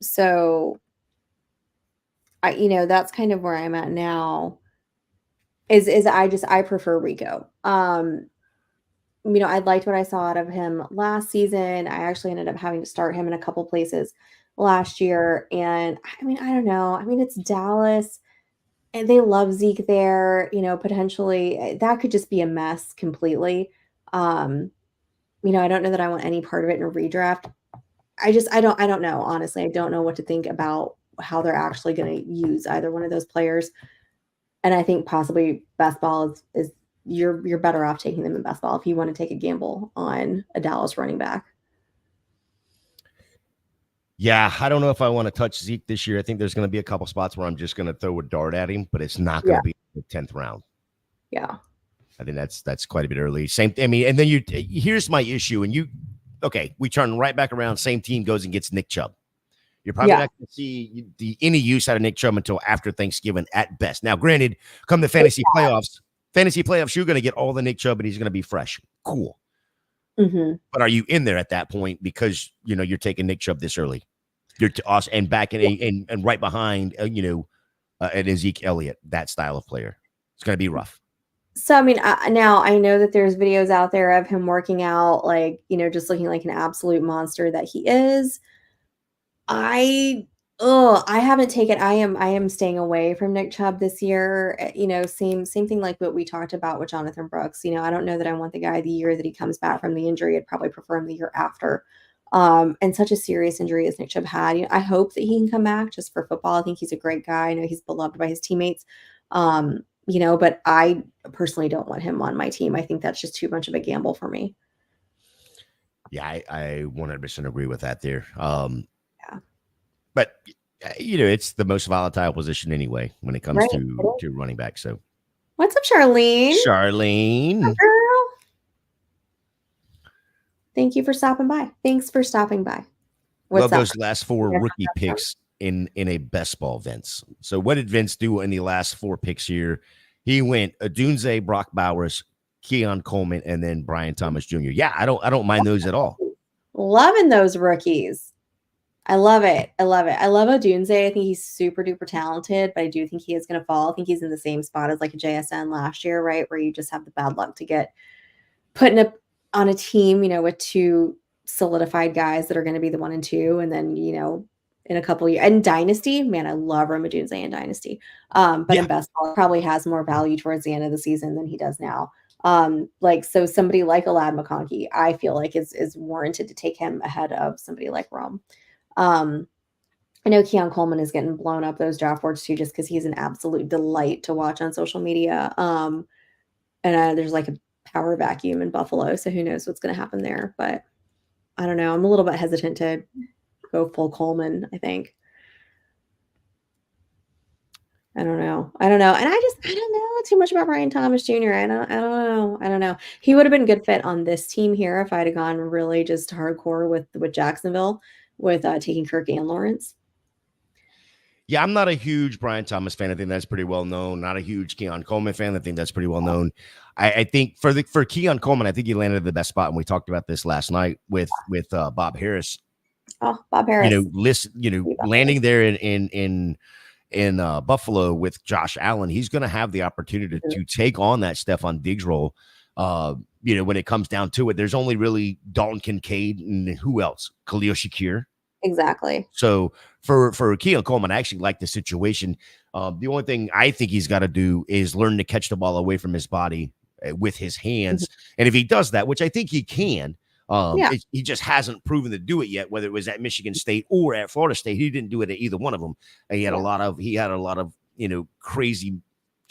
Speaker 2: So that's kind of where I'm at now. I prefer Rico. I liked what I saw out of him last season. I actually ended up having to start him in a couple places last year. And I mean, I don't know. I mean, it's Dallas and they love Zeke there, potentially that could just be a mess completely. I don't know that I want any part of it in a redraft. I don't know. Honestly, I don't know what to think about how they're actually going to use either one of those players. And I think possibly best ball is you're better off taking them in best ball if you want to take a gamble on a Dallas running back.
Speaker 1: Yeah, I don't know if I want to touch Zeke this year. I think there's going to be a couple spots where I'm just going to throw a dart at him, but it's not going
Speaker 2: Yeah.
Speaker 1: to be the 10th round.
Speaker 2: Yeah.
Speaker 1: I think that's quite a bit early. Same. I mean, and then here's my issue. And we turn right back around. Same team goes and gets Nick Chubb. You're probably not going to see any use out of Nick Chubb until after Thanksgiving at best. Now, granted, come the fantasy playoffs, you're going to get all the Nick Chubb and he's going to be fresh. Cool.
Speaker 2: Mm-hmm.
Speaker 1: But are you in there at that point because you're taking Nick Chubb this early? You're to us and back in and right behind an Ezekiel Elliott, that style of player. It's going to be rough.
Speaker 2: So, I mean, now I know that there's videos out there of him working out, like, just looking like an absolute monster that he is. I haven't taken. I am staying away from Nick Chubb this year. Same thing like what we talked about with Jonathan Brooks. I don't know that I want the guy the year that he comes back from the injury. I'd probably prefer him the year after. And such a serious injury as Nick Chubb had. I hope that he can come back just for football. I think he's a great guy. I know he's beloved by his teammates. But I personally don't want him on my team. I think that's just too much of a gamble for me.
Speaker 1: Yeah, I 100% agree with that there.
Speaker 2: Yeah.
Speaker 1: But it's the most volatile position anyway when it comes to running back. So,
Speaker 2: what's up, Charlene?
Speaker 1: Charlene,
Speaker 2: girl. Thank you for stopping by. Thanks for stopping by.
Speaker 1: Love those last 4 rookie picks in a best ball, Vince. So, what did Vince do in the last 4 picks here? He went Adunze, Brock Bowers, Keon Coleman, and then Brian Thomas Jr. Yeah, I don't mind those at all.
Speaker 2: Loving those rookies. I love it. I love Odunze. I think he's super duper talented, but I do think he is going to fall. I think he's in the same spot as like a JSN last year, right? Where you just have the bad luck to get put on a team, with 2 solidified guys that are going to be the 1 and 2. And then, in a couple of years, and Dynasty, man, I love Rome Odunze in Dynasty. But in best ball, probably has more value towards the end of the season than he does now. So somebody like Alad McConkey, I feel like is warranted to take him ahead of somebody like Rome. I know Keon Coleman is getting blown up those draft boards too, just because he's an absolute delight to watch on social media. And there's like a power vacuum in Buffalo, so who knows what's going to happen there. But I don't know. I'm a little bit hesitant to go full Coleman, I think. I don't know. And I don't know too much about Brian Thomas Jr. I don't know. He would have been a good fit on this team here if I'd have gone really just hardcore with Jacksonville with taking Kirk and Lawrence.
Speaker 1: Yeah, I'm not a huge Brian Thomas fan. I think that's pretty well known. Not a huge Keon Coleman fan. I think that's pretty well known. I think for Keon Coleman, I think he landed at the best spot, and we talked about this last night with Bob Harris.
Speaker 2: Oh, Bob Harris.
Speaker 1: Landing there in Buffalo with Josh Allen, he's going to have the opportunity to take on that Stephon Diggs role. When it comes down to it, there's only really Dalton Kincaid and who else? Khalil Shakir.
Speaker 2: Exactly.
Speaker 1: So for Keon Coleman, I actually like the situation. The only thing I think he's got to do is learn to catch the ball away from his body with his hands. And if he does that, which I think he can, he just hasn't proven to do it yet, whether it was at Michigan State or at Florida State. He didn't do it at either one of them. And he had a lot of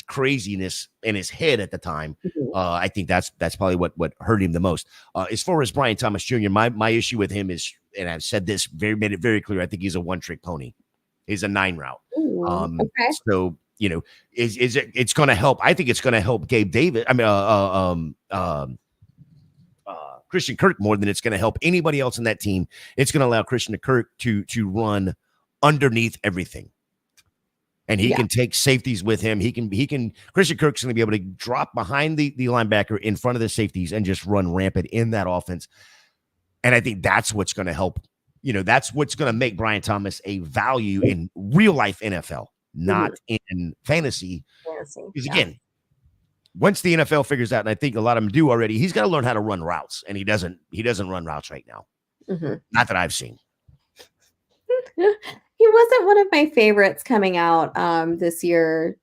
Speaker 1: craziness in his head at the time. I think that's probably what hurt him the most. As far as Brian Thomas Jr., my issue with him is, and I've said this made it very clear, I think he's a 1-trick pony. He's a 9 route.
Speaker 2: Okay.
Speaker 1: So it's going to help. I think it's going to help Gabe Davis. Christian Kirk more than it's going to help anybody else in that team. It's going to allow Christian Kirk to run underneath everything. And he can take safeties with him. Christian Kirk's going to be able to drop behind the linebacker in front of the safeties and just run rampant in that offense. And I think that's what's going to help. That's what's going to make Brian Thomas a value in real life NFL, not in fantasy. Because again, once the NFL figures out, and I think a lot of them do already, he's got to learn how to run routes, and he doesn't run routes right now. Not that I've seen.
Speaker 2: He wasn't one of my favorites coming out this year.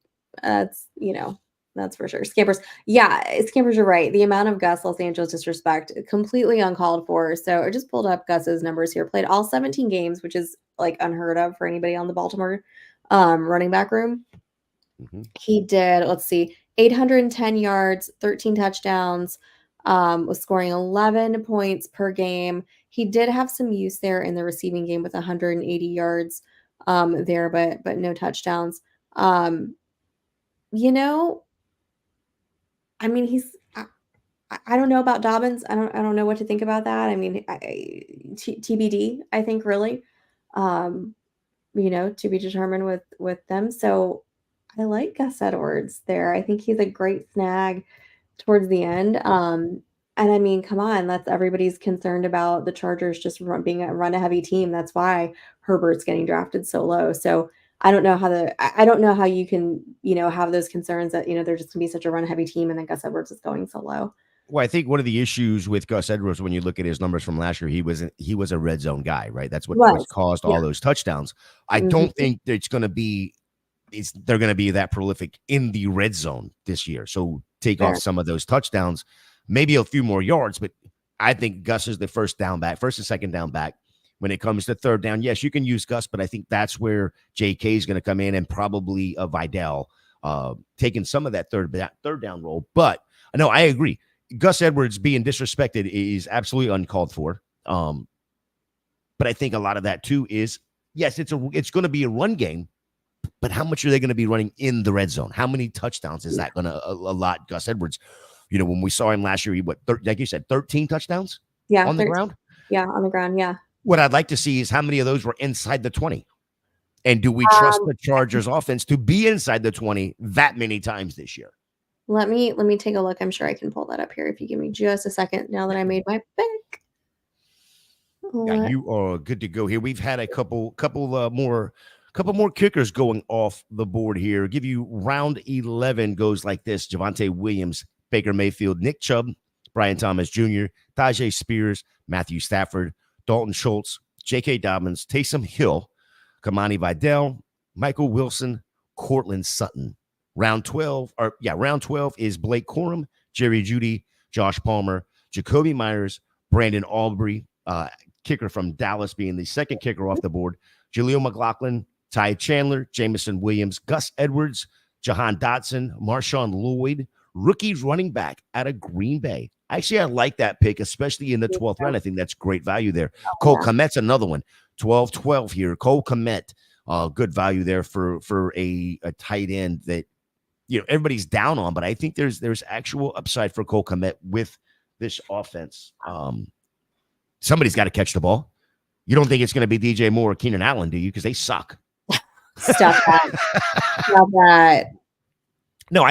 Speaker 2: That's for sure. Scampers. Yeah, Scampers are right. The amount of Gus Los Angeles disrespect, completely uncalled for. So I just pulled up Gus's numbers here. Played all 17 games, which is like unheard of for anybody on the Baltimore running back room.
Speaker 1: Mm-hmm.
Speaker 2: He did, let's see, 810 yards, 13 touchdowns, was scoring 11 points per game. He did have some use there in the receiving game with 180 yards there, but no touchdowns. Um, you know, I mean, I don't know about Dobbins. I don't know what to think about that. I mean, TBD, I think really, um, to be determined with them. So I like Gus Edwards there. I think he's a great snag towards the end. And I mean, come on, that's everybody's concerned about the Chargers just being a run a heavy team. That's why Herbert's getting drafted so low. So I don't know how you can, have those concerns that, they're just gonna be such a run heavy team and then Gus Edwards is going so low.
Speaker 1: Well, I think one of the issues with Gus Edwards, when you look at his numbers from last year, he was a red zone guy, right? That's what caused all those touchdowns. I don't think that they're going to be that prolific in the red zone this year. So take off some of those touchdowns, maybe a few more yards, but I think Gus is the first and second down back. When it comes to third down, yes, you can use Gus, but I think that's where JK is going to come in and probably Vidal taking some of that third down role. But no, I agree. Gus Edwards being disrespected is absolutely uncalled for. But I think a lot of that too is, yes, it's going to be a run game, but how much are they going to be running in the red zone? How many touchdowns is that going to allot Gus Edwards? When we saw him last year, like you said, 13 touchdowns on the ground?
Speaker 2: Yeah, on the ground, yeah.
Speaker 1: What I'd like to see is how many of those were inside the 20. And do we trust the Chargers offense to be inside the 20 that many times this year?
Speaker 2: Let me take a look. I'm sure I can pull that up here if you give me just a second now that I made my pick.
Speaker 1: Yeah, you are good to go here. We've had a couple more kickers going off the board here. I'll give you round 11 goes like this: Javonte Williams, Baker Mayfield, Nick Chubb, Brian Thomas Jr., Tajay Spears, Matthew Stafford, Dalton Schultz, J.K. Dobbins, Taysom Hill, Kamani Vidal, Michael Wilson, Cortland Sutton. Round 12 is Blake Corum, Jerry Jeudy, Josh Palmer, Jacoby Myers, Brandon Aubrey, kicker from Dallas being the second kicker off the board, Jaleel McLaughlin, Ty Chandler, Jamison Williams, Gus Edwards, Jahan Dotson, Marshawn Lloyd, rookie running back out of Green Bay. Actually, I like that pick, especially in the 12th round. I think that's great value there. Cole Kmet's another one. 12-12 here. Cole Kmet, good value there for a tight end that everybody's down on, but I think there's actual upside for Cole Kmet with this offense. Somebody's got to catch the ball. You don't think it's going to be DJ Moore or Keenan Allen, do you? Because they suck.
Speaker 2: Stop that. Stop that.
Speaker 1: No,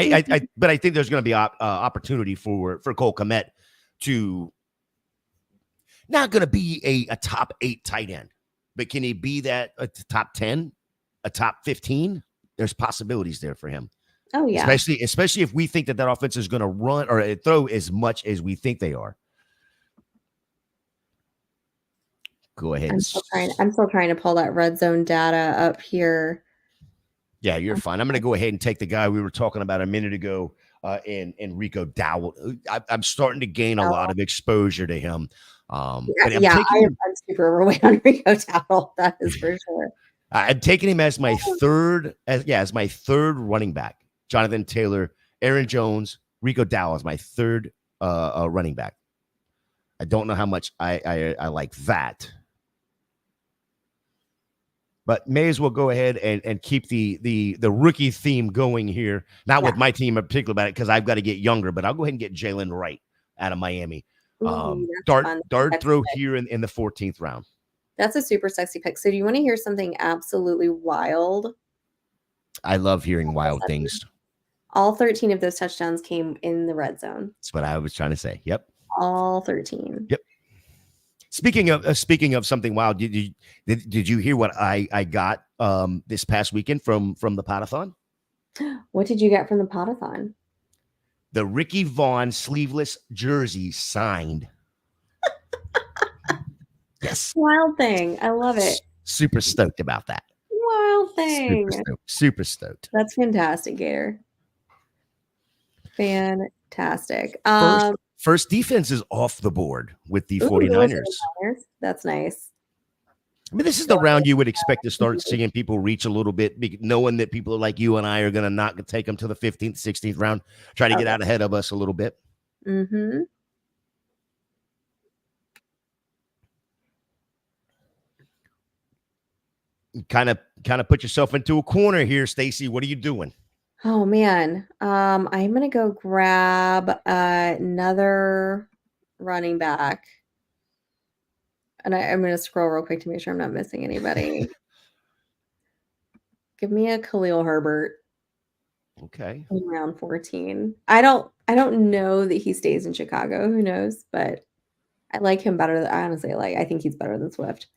Speaker 1: but I think there's going to be opportunity for Cole Kmet to not going to be a top 8 tight end, but can he be that a top 10, a top 15? There's possibilities there for him.
Speaker 2: Oh yeah,
Speaker 1: especially if we think that offense is going to run or throw as much as we think they are. Go ahead.
Speaker 2: I'm still trying to pull that red zone data up here.
Speaker 1: Yeah, you're fine. I'm going to go ahead and take the guy we were talking about a minute ago, in Rico Dowell. I'm starting to gain a lot of exposure to him. I'm
Speaker 2: super overweight on Rico Dowell. That is for sure.
Speaker 1: I'm taking him as my third running back. Jonathan Taylor, Aaron Jones, Rico Dowell is my third running back. I don't know how much I like that, but may as well go ahead and keep the rookie theme going here. Not with my team in particular about it because I've got to get younger, but I'll go ahead and get Jalen Wright out of Miami. Dart throw here in the 14th round.
Speaker 2: That's a super sexy pick. So do you want to hear something absolutely wild?
Speaker 1: I love hearing wild things.
Speaker 2: All 13 of those touchdowns came in the red zone.
Speaker 1: That's what I was trying to say. Yep.
Speaker 2: All 13.
Speaker 1: Yep. Speaking of something wild, did you hear what I got this past weekend from the Potathon?
Speaker 2: What did you get from the Potathon?
Speaker 1: The Ricky Vaughn sleeveless jersey signed. Yes.
Speaker 2: Wild thing. I love it.
Speaker 1: Super stoked about that.
Speaker 2: Wild thing.
Speaker 1: Super stoked.
Speaker 2: That's fantastic, Gator. Fantastic.
Speaker 1: First defense is off the board with the
Speaker 2: Ooh,
Speaker 1: 49ers.
Speaker 2: That's nice.
Speaker 1: I mean, this is the round you would expect to start seeing people reach a little bit, knowing that people like you and I are going to take them to the 15th, 16th round, try to get out ahead of us a little bit.
Speaker 2: Mm-hmm.
Speaker 1: Kind of put yourself into a corner here, Stacy. What are you doing?
Speaker 2: Oh man, I'm gonna go grab another running back, and I'm gonna scroll real quick to make sure I'm not missing anybody. Give me a Khalil Herbert.
Speaker 1: Okay.
Speaker 2: In round 14. I don't know that he stays in Chicago. Who knows? But I like him better. I honestly I think he's better than Swift.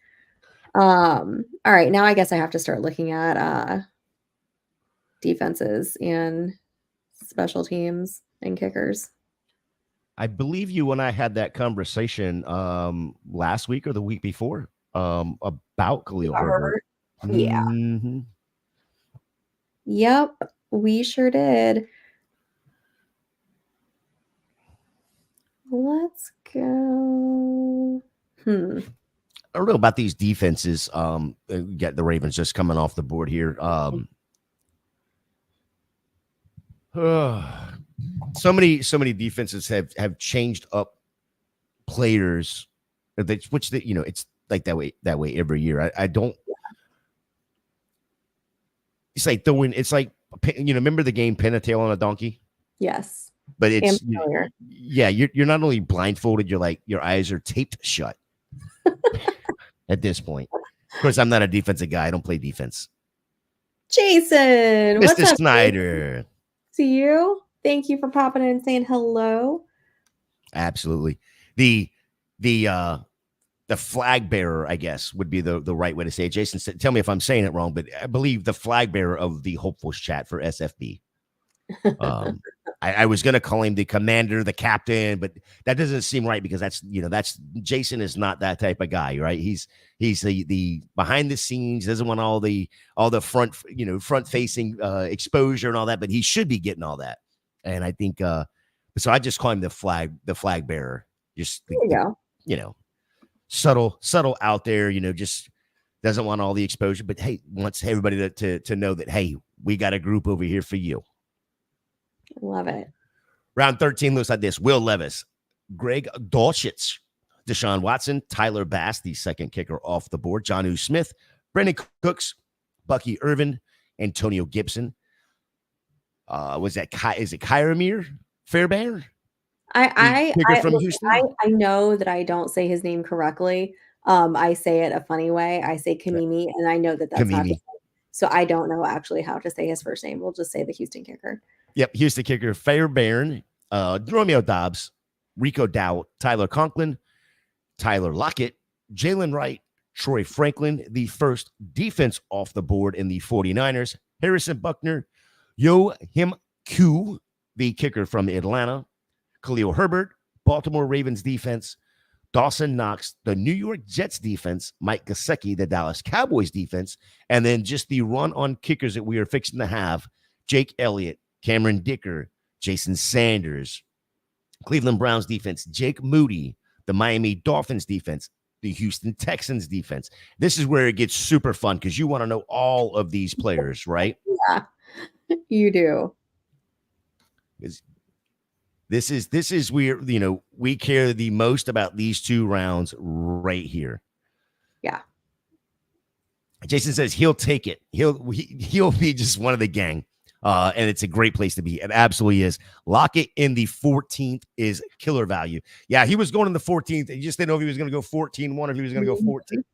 Speaker 2: All right, now I guess I have to start looking at defenses and special teams and kickers.
Speaker 1: I believe you and I had that conversation last week or the week before about Khalil Herbert.
Speaker 2: Yeah.
Speaker 1: Mm-hmm.
Speaker 2: Yep, we sure did. Let's go.
Speaker 1: I don't know about these defenses. Get the Ravens just coming off the board here. So many defenses have changed up players, which it's like that way every year. I don't. It's like throwing. It's like remember the game Pin a Tail on a Donkey?
Speaker 2: Yes,
Speaker 1: but it's you're not only blindfolded, you're like your eyes are taped shut. At this point, of course, I'm not a defensive guy. I don't play defense.
Speaker 2: Jason,
Speaker 1: Mr. Snyder.
Speaker 2: To you. Thank you for popping in and saying hello.
Speaker 1: Absolutely. The flag bearer, I guess, would be the right way to say it. Jason, tell me if I'm saying it wrong, but I believe the flag bearer of the Hopefuls chat for SFB. I was going to call him the commander, the captain, but that doesn't seem right because that's Jason is not that type of guy, right? He's the behind the scenes, doesn't want all the front facing exposure and all that, but he should be getting all that. And I think so I just call him the flag bearer. Just
Speaker 2: there you
Speaker 1: go. Subtle out there, just doesn't want all the exposure, but hey, wants everybody to know that hey, we got a group over here for you.
Speaker 2: Love it.
Speaker 1: Round 13 looks like this. Will Levis, Greg Dulcich, Deshaun Watson, Tyler Bass, the second kicker off the board, Jonnu Smith, Brandon Cooks, Bucky Irvin, Antonio Gibson. Is it Kyramir Fairbairn?
Speaker 2: I
Speaker 1: from Houston?
Speaker 2: I know that I don't say his name correctly. I say it a funny way. I say Kamimi, and I know that that's not the same. So I don't know actually how to say his first name. We'll just say the Houston kicker.
Speaker 1: Yep, Houston kicker Fairbairn, Romeo Dobbs, Rico Dowd, Tyler Conklin, Tyler Lockett, Jalen Wright, Troy Franklin, the first defense off the board in the 49ers, Harrison Buckner, Yo Him Koo, the kicker from Atlanta, Khalil Herbert, Baltimore Ravens defense, Dawson Knox, the New York Jets defense, Mike Gesicki, the Dallas Cowboys defense, and then just the run on kickers that we are fixing to have, Jake Elliott, Cameron Dicker, Jason Sanders, Cleveland Browns defense, Jake Moody, the Miami Dolphins defense, the Houston Texans defense. This is where it gets super fun because you want to know all of these players, right?
Speaker 2: Yeah, you do.
Speaker 1: This is where we care the most about these two rounds right here.
Speaker 2: Yeah.
Speaker 1: Jason says he'll take it. He'll be just one of the gang. And it's a great place to be. It absolutely is. Lockett in the 14th is killer value. Yeah, he was going in the 14th. He just didn't know if he was going to go 14-1 or if he was going to go 14.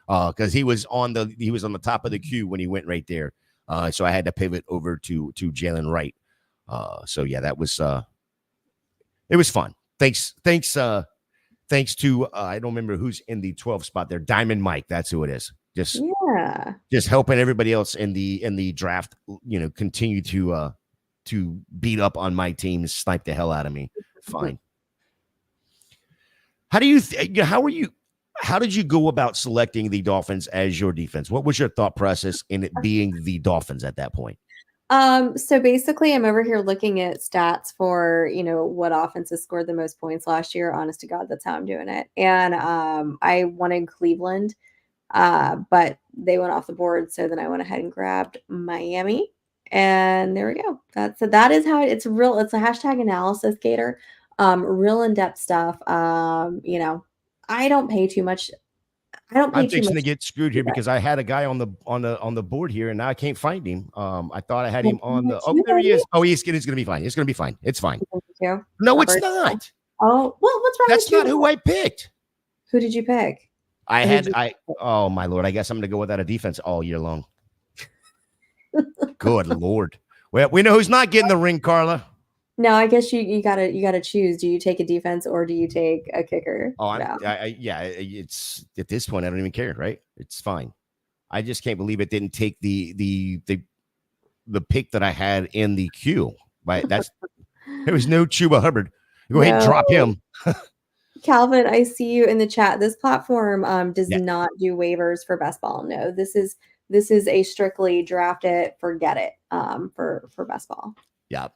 Speaker 1: Because he was on the top of the queue when he went right there. So I had to pivot over to Jalen Wright. So yeah, that was it was fun. Thanks to I don't remember who's in the 12th spot there. Diamond Mike, that's who it is. Just helping everybody else in the draft, continue to beat up on my team and snipe the hell out of me. Fine. How did you go about selecting the Dolphins as your defense? What was your thought process in it being the Dolphins at that point?
Speaker 2: So basically I'm over here looking at stats for, what offenses scored the most points last year. Honest to God, that's how I'm doing it. And I wanted Cleveland, but they went off the board. So then I went ahead and grabbed Miami. And there we go. That is how it's real. It's a hashtag analysis, Gator. Real in-depth stuff. I don't pay too much. I don't
Speaker 1: I'm
Speaker 2: pay too
Speaker 1: fixing
Speaker 2: much.
Speaker 1: to get screwed here because I had a guy on the board here and now I can't find him. I thought I had him on the. Oh, there he is. Oh, he's going to be fine. It's going to be fine. It's fine. No, it's not.
Speaker 2: Oh, well, what's wrong
Speaker 1: That's
Speaker 2: with you?
Speaker 1: not who I picked.
Speaker 2: Who did you pick?
Speaker 1: Oh my Lord. I guess I'm going to go without a defense all year long. Good Lord. Well, we know who's not getting the ring, Carla.
Speaker 2: No, I guess you gotta choose. Do you take a defense or do you take a kicker?
Speaker 1: Oh, yeah. It's at this point I don't even care. Right? It's fine. I just can't believe it didn't take the pick that I had in the queue. Right? There was no Chuba Hubbard. Go ahead and drop him.
Speaker 2: Calvin, I see you in the chat. This platform does not do waivers for best ball. No, this is a strictly draft it, forget it for best ball.
Speaker 1: Yeah.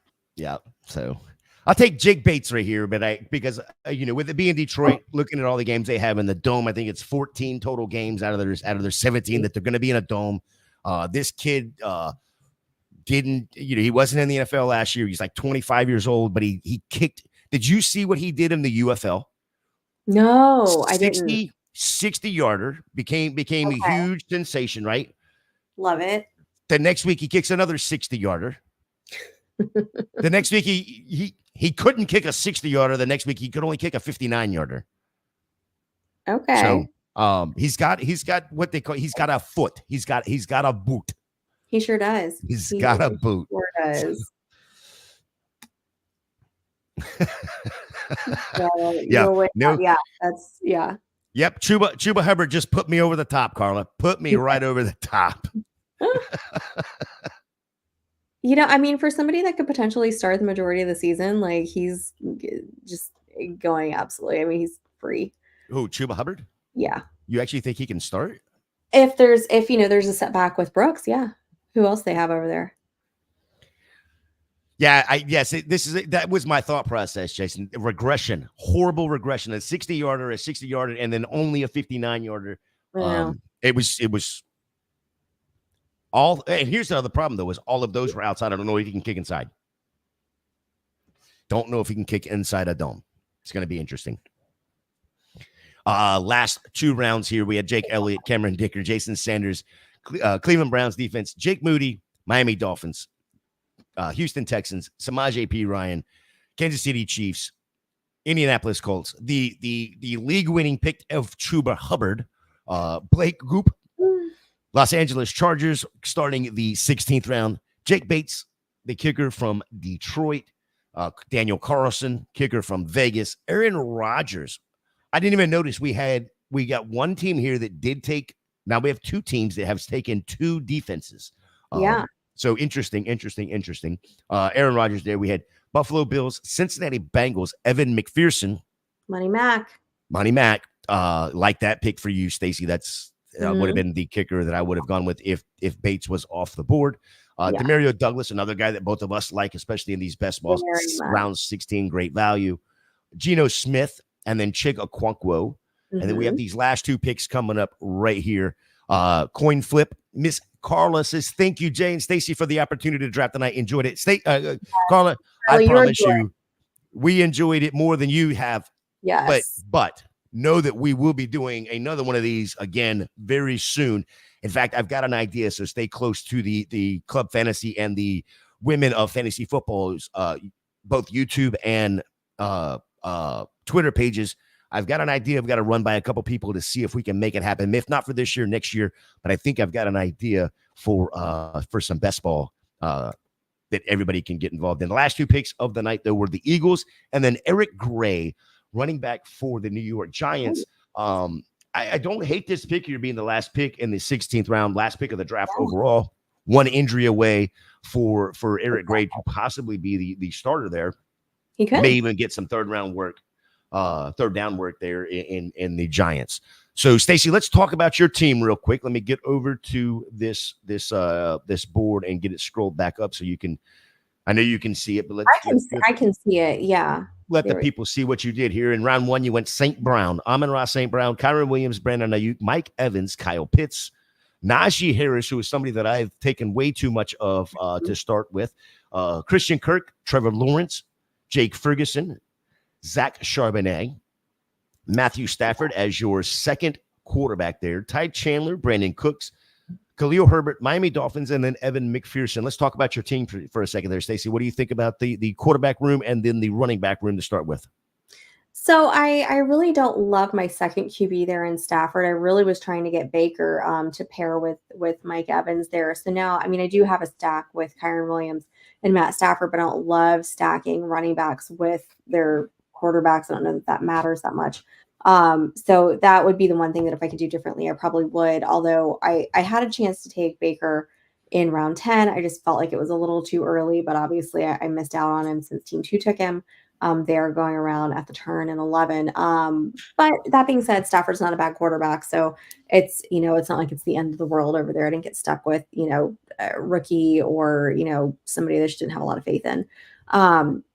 Speaker 1: So I'll take Jake Bates right here, but because with it being Detroit, looking at all the games they have in the dome, I think it's 14 total games out of their 17 that they're going to be in a dome. This kid he wasn't in the NFL last year. He's like 25 years old, but he kicked. Did you see what he did in the UFL?
Speaker 2: No, I didn't.
Speaker 1: 60 yarder became a huge sensation, right?
Speaker 2: Love it.
Speaker 1: The next week he kicks another 60 yarder. The next week he couldn't kick a 60 yarder. The next week he could only kick a 59 yarder.
Speaker 2: Okay.
Speaker 1: So he's got what they call he's got a foot. He's got a boot.
Speaker 2: He sure does.
Speaker 1: He's got a boot.
Speaker 2: Sure does. Yeah.
Speaker 1: Yep. Chuba Hubbard just put me over the top, Carla. Put me right over the top.
Speaker 2: I mean, for somebody that could potentially start the majority of the season, like he's just going absolutely. I mean, he's free.
Speaker 1: Who, Chuba Hubbard?
Speaker 2: Yeah.
Speaker 1: You actually think he can start?
Speaker 2: If there's a setback with Brooks, yeah. Who else they have over there?
Speaker 1: Yeah, that was my thought process, Jason. Regression, horrible regression. A 60 yarder, and then only a 59 yarder. It was all. And here's the other problem though: is all of those were outside. I don't know if he can kick inside. Don't know if he can kick inside a dome. It's going to be interesting. Last two rounds here, we had Jake Elliott, Cameron Dicker, Jason Sanders, Cleveland Browns defense, Jake Moody, Miami Dolphins, Houston Texans, Samaje P. Ryan, Kansas City Chiefs, Indianapolis Colts, the league-winning pick of Chuba Hubbard, Blake Goop, Los Angeles Chargers starting the 16th round, Jake Bates, the kicker from Detroit, Daniel Carlson, kicker from Vegas, Aaron Rodgers. I didn't even notice we got one team here that did take. Now we have two teams that have taken two defenses. So interesting. Aaron Rodgers there. We had Buffalo Bills, Cincinnati Bengals, Evan McPherson.
Speaker 2: Money Mac.
Speaker 1: Like that pick for you, Stacy. That's would have been the kicker that I would have gone with if Bates was off the board. Demario Douglas, another guy that both of us like, especially in these best balls, round 16, great value. Geno Smith, and then Chig Okonkwo. And then we have these last two picks coming up right here. Coin flip. Miss Carla says, thank you, Jay and Stacy, for the opportunity to draft tonight. Enjoyed it. Carla, I promise you, we enjoyed it more than you have.
Speaker 2: Yes.
Speaker 1: But know that we will be doing another one of these again very soon. In fact, I've got an idea, so stay close to the Club Fantasy and the Women of Fantasy Football's both YouTube and Twitter pages. I've got an idea. I've got to run by a couple people to see if we can make it happen. If not for this year, next year. But I think I've got an idea for some best ball that everybody can get involved in. The last two picks of the night, though, were the Eagles and then Eric Gray, running back for the New York Giants. I don't hate this pick here being the last pick in the 16th round, last pick of the draft overall. One injury away for Eric Gray to possibly be the starter there.
Speaker 2: He could.
Speaker 1: May even get some third round work. third down work there in the Giants. So, Stacy, let's talk about your team real quick. Let me get over to this board and get it scrolled back up so you can. I know you can see it, but
Speaker 2: I can see it. Yeah.
Speaker 1: Let the people see what you did here. In round one, you went St. Brown, Amon-Ra St. Brown, Kyron Williams, Brandon Ayuk, Mike Evans, Kyle Pitts, Najee Harris, who is somebody that I've taken way too much of to start with, Christian Kirk, Trevor Lawrence, Jake Ferguson, Zach Charbonnet, Matthew Stafford as your second quarterback there, Ty Chandler, Brandon Cooks, Khalil Herbert, Miami Dolphins, and then Evan McPherson. Let's talk about your team for a second there, Stacy. What do you think about the quarterback room and then the running back room to start with?
Speaker 2: So I really don't love my second QB there in Stafford. I really was trying to get Baker to pair with Mike Evans there. So now, I mean, I do have a stack with Kyron Williams and Matt Stafford, but I don't love stacking running backs with their quarterbacks. I don't know that matters that much. So that would be the one thing that if I could do differently, I probably would. Although I had a chance to take Baker in round 10. I just felt like it was a little too early, but obviously I missed out on him since team 2 took him. They are going around at the turn in 11. But that being said, Stafford's not a bad quarterback. So it's, it's not like it's the end of the world over there. I didn't get stuck with, a rookie or, somebody that just didn't have a lot of faith in.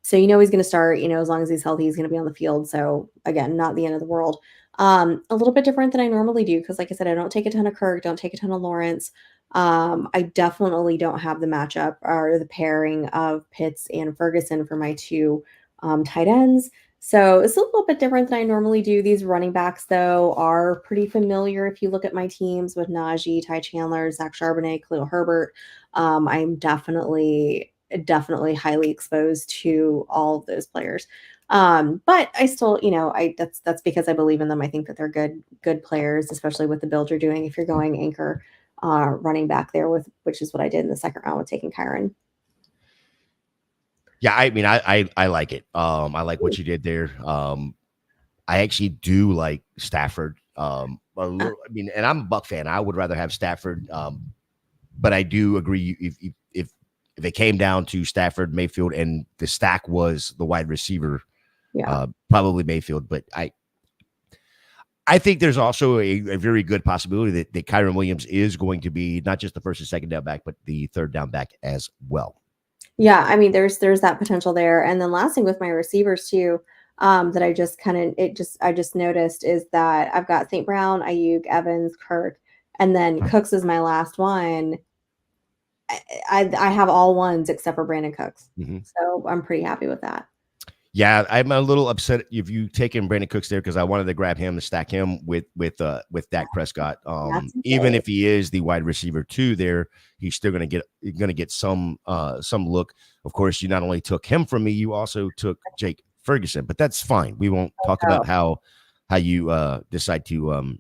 Speaker 2: So, he's going to start, as long as he's healthy, he's going to be on the field. So again, not the end of the world. A little bit different than I normally do. Cause like I said, I don't take a ton of Kirk, don't take a ton of Lawrence. I definitely don't have the matchup or the pairing of Pitts and Ferguson for my two tight ends. So it's a little bit different than I normally do. These running backs, though, are pretty familiar. If you look at my teams with Najee, Ty Chandler, Zach Charbonnet, Khalil Herbert, I'm definitely highly exposed to all of those players. But I still, that's because I believe in them. I think that they're good players, especially with the build you're doing. If you're going anchor running back there which is what I did in the second round with taking Kyron.
Speaker 1: Yeah, I mean, I like it. I like what you did there. I actually do like Stafford. A little, I mean, and I'm a Buck fan. I would rather have Stafford. But I do agree if it came down to Stafford, Mayfield, and the stack was the wide receiver, probably Mayfield. But I think there's also a very good possibility that Kyron Williams is going to be not just the first and second down back, but the third down back as well.
Speaker 2: Yeah, I mean, there's that potential there. And then last thing with my receivers too, that I just noticed is that I've got St. Brown, Ayuk, Evans, Kirk, and then Cooks is my last one. I have all ones except for Brandon Cooks. Mm-hmm. So I'm pretty happy with that.
Speaker 1: Yeah, I'm a little upset if you taken Brandon Cooks there because I wanted to grab him to stack him with Dak Prescott. Okay. Even if he is the wide receiver 2 there, he's still going to get some look. Of course, you not only took him from me, you also took Jake Ferguson, but that's fine. We won't talk about how you decide to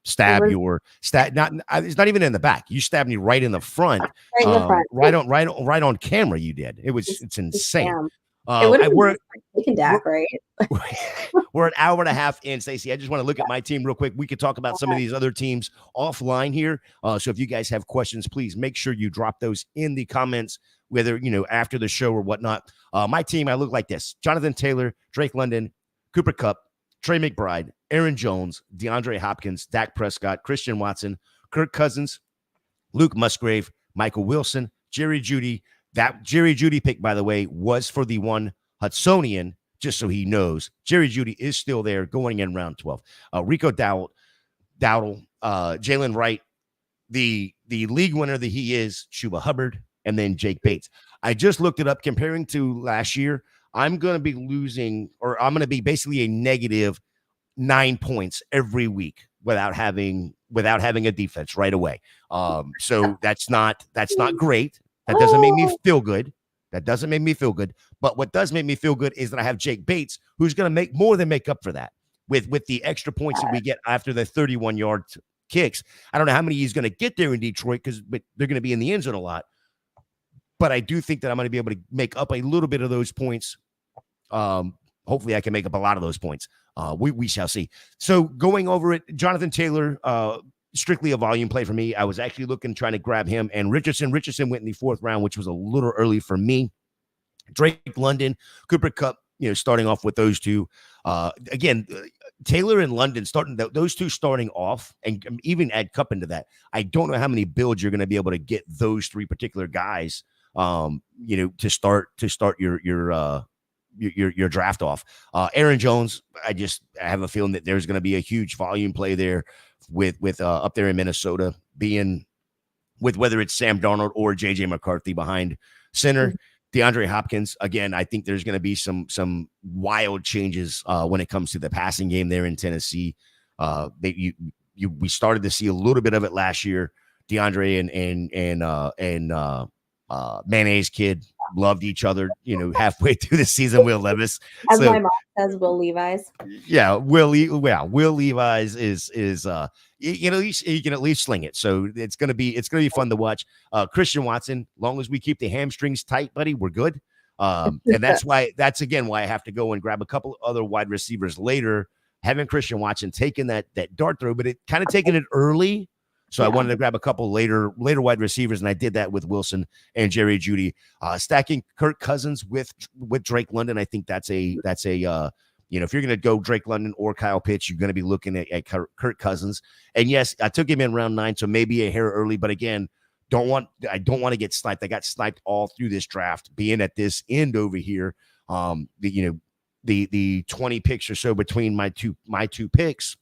Speaker 1: stab your stat. It's not even in the back. You stabbed me right in the front, right in the front. right on camera. You did. It's insane.
Speaker 2: Damn. It would have been taking Dak, right?
Speaker 1: We're an hour and a half in, Stacy. I just want to look at my team real quick. We could talk about some of these other teams offline here. So if you guys have questions, please make sure you drop those in the comments, whether, after the show or whatnot. My team, I look like this: Jonathan Taylor, Drake London, Cooper Kupp, Trey McBride, Aaron Jones, DeAndre Hopkins, Dak Prescott, Christian Watson, Kirk Cousins, Luke Musgrave, Michael Wilson, Jerry Jeudy. That Jerry Jeudy pick, by the way, was for the one Hudsonian, just so he knows. Jerry Jeudy is still there going in round 12. Rico Dowdle, Jalen Wright, the league winner that he is, Chuba Hubbard, and then Jake Bates. I just looked it up. Comparing to last year, I'm going to be losing, or I'm going to be basically a negative 9 points every week without having a defense right away. So that's not great. That doesn't make me feel good. But what does make me feel good is that I have Jake Bates, who's going to more than make up for that with the extra points that we get after the 31-yard kicks. I don't know how many he's going to get there in Detroit but they're going to be in the end zone a lot. But I do think that I'm going to be able to make up a little bit of those points. Hopefully I can make up a lot of those points. We shall see. So going over it, Jonathan Taylor, strictly a volume play for me. I was actually trying to grab him, and Richardson went in the 4th round, which was a little early for me. Drake London, Cooper Kupp, starting off with those two. Again, Taylor and London those two starting off, and even add Cup into that. I don't know how many builds you're going to be able to get those three particular guys, to start your draft off. Aaron Jones, I have a feeling that there's going to be a huge volume play there with up there in Minnesota, being with whether it's Sam Darnold or JJ McCarthy behind center. Mm-hmm. DeAndre Hopkins, again, I think there's going to be some wild changes when it comes to the passing game there in Tennessee. We started to see a little bit of it last year. DeAndre and Mayonnaise kid loved each other, halfway through the season. Will Levis,
Speaker 2: as my mom says, Will Levis.
Speaker 1: Yeah, Will Levis is he can at least sling it. So it's gonna be fun to watch. Christian Watson, long as we keep the hamstrings tight, buddy, we're good. And that's again why I have to go and grab a couple other wide receivers later. Having Christian Watson taking that dart throw, but it kind of taking it early. So I wanted to grab a couple later wide receivers, and I did that with Wilson and Jerry Jeudy. Stacking Kirk Cousins with Drake London, I think that's a if you're going to go Drake London or Kyle Pitts, you're going to be looking at Kirk Cousins. And yes, I took him in round 9, so maybe a hair early, but again, I don't want to get sniped. I got sniped all through this draft, being at this end over here. The 20 picks or so between my two picks.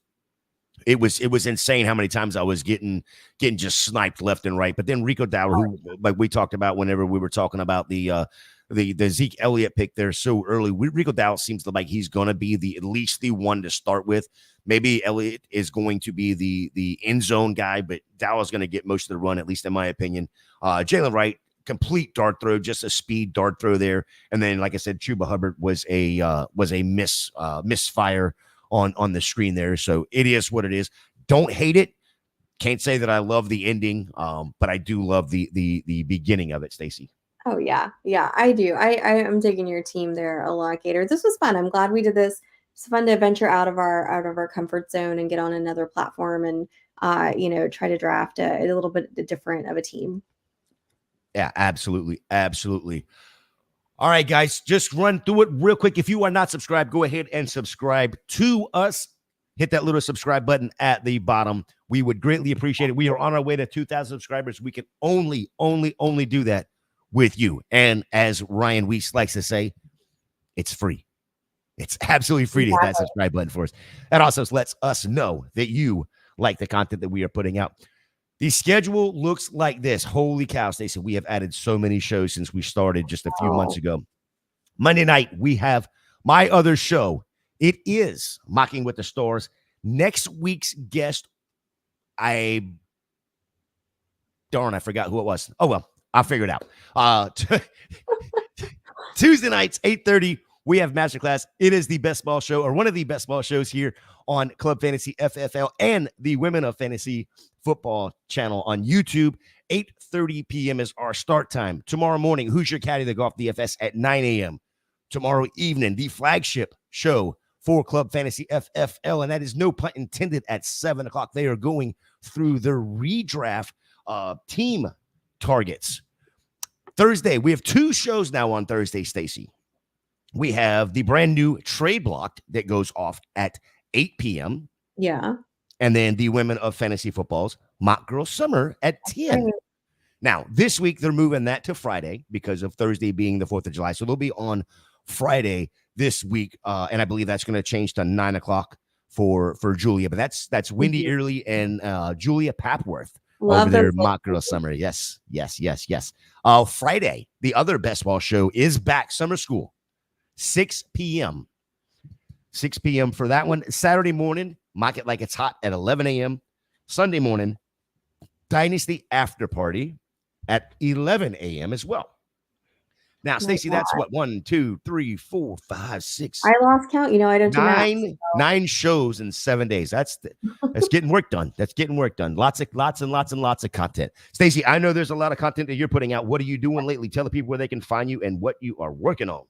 Speaker 1: It was insane how many times I was getting just sniped left and right. But then Rico Dowdle, who like we talked about whenever we were talking about the Zeke Elliott pick there so early, Rico Dowdle seems like he's going to be at least the one to start with. Maybe Elliott is going to be the end zone guy, but Dowdle's going to get most of the run, at least in my opinion. Jalen Wright, complete dart throw, just a speed dart throw there. And then, like I said, Chuba Hubbard was a misfire on the screen there. So it is what it is. Don't hate it. Can't say that I love the ending, but I do love the beginning of it, Stacy.
Speaker 2: Oh yeah, I do. I am digging your team there a lot, Gator. This was fun. I'm glad we did this. It's fun to venture out of our comfort zone and get on another platform and try to draft a little bit different of a team.
Speaker 1: Yeah, absolutely. All right, guys, just run through it real quick. If you are not subscribed, go ahead and subscribe to us. Hit that little subscribe button at the bottom. We would greatly appreciate it. We are on our way to 2,000 subscribers. We can only do that with you. And as Ryan Weiss likes to say, it's free. It's absolutely free to hit that subscribe button for us. That also lets us know that you like the content that we are putting out. The schedule looks like this. Holy cow, Stacey. We have added so many shows since we started just a few months ago. Monday night, we have my other show. It is Mocking with the Stars. Next week's guest, I forgot who it was. Oh, well, I'll figure it out. Tuesday nights, 8:30, we have Masterclass. It is the best ball show, or one of the best ball shows here on Club Fantasy FFL and the Women of Fantasy Football channel on YouTube. 8:30 p.m. is our start time. Tomorrow morning, Who's Your Caddy, the Golf DFS at 9 a.m. Tomorrow evening, the flagship show for Club Fantasy FFL, and that is no pun intended, at 7 o'clock. They are going through their redraft team targets. Thursday, we have 2 shows now on Thursday, Stacy. We have the brand new trade block that goes off at 8 p.m.
Speaker 2: Yeah.
Speaker 1: And then the Women of Fantasy Football's Mock Girl Summer at 10. Now, this week, they're moving that to Friday because of Thursday being the 4th of July. So they'll be on Friday this week. And I believe that's going to change to 9 o'clock for Julia. But that's Wendy Early and Julia Papworth. Love over there, Mock Girl Summer. Yes. Friday, the other best ball show is back. Summer School, 6 p.m. 6 p.m. for that one. Saturday morning, Mock It Like It's Hot at 11 a.m. Sunday morning, Dynasty After Party at 11 a.m. as well. Now, Stacy, that's what, 1, 2, 3, 4, 5, 6.
Speaker 2: I lost count. I don't do
Speaker 1: nine shows in 7 days. That's getting work done. That's getting work done. Lots of content. Stacy, I know there's a lot of content that you're putting out. What are you doing lately? Tell the people where they can find you and what you are working on.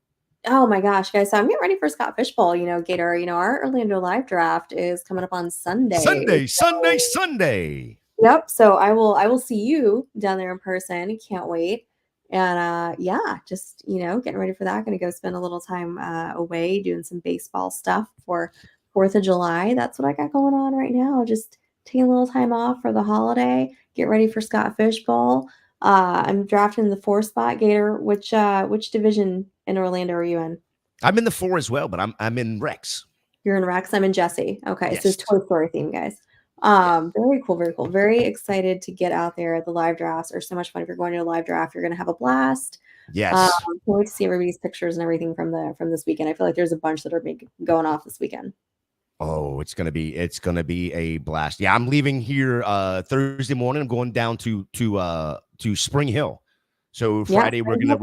Speaker 2: Oh my gosh, guys. So I'm getting ready for Scott Fishbowl, Gator. Our Orlando live draft is coming up on Sunday.
Speaker 1: Sunday.
Speaker 2: Yep. So I will see you down there in person. Can't wait. And yeah, just, getting ready for that. Going to go spend a little time away doing some baseball stuff for 4th of July. That's what I got going on right now. Just taking a little time off for the holiday, get ready for Scott Fish Bowl. I'm drafting the 4 spot. Gator, which division in Orlando are you in?
Speaker 1: I'm in the 4 as well, but I'm in Rex.
Speaker 2: You're in Rex. I'm in Jesse. Okay,
Speaker 1: Yes.
Speaker 2: so it's Toy Story theme, guys. Very cool, very cool. Very excited to get out there. The live drafts are so much fun. If you're going to a live draft, you're going to have a blast.
Speaker 1: Yes.
Speaker 2: Can't wait to see everybody's pictures and everything from this weekend. I feel like there's a bunch that are going off this weekend.
Speaker 1: Oh, it's gonna be a blast. Yeah, I'm leaving here Thursday morning. I'm going down to Spring Hill. So Friday we're gonna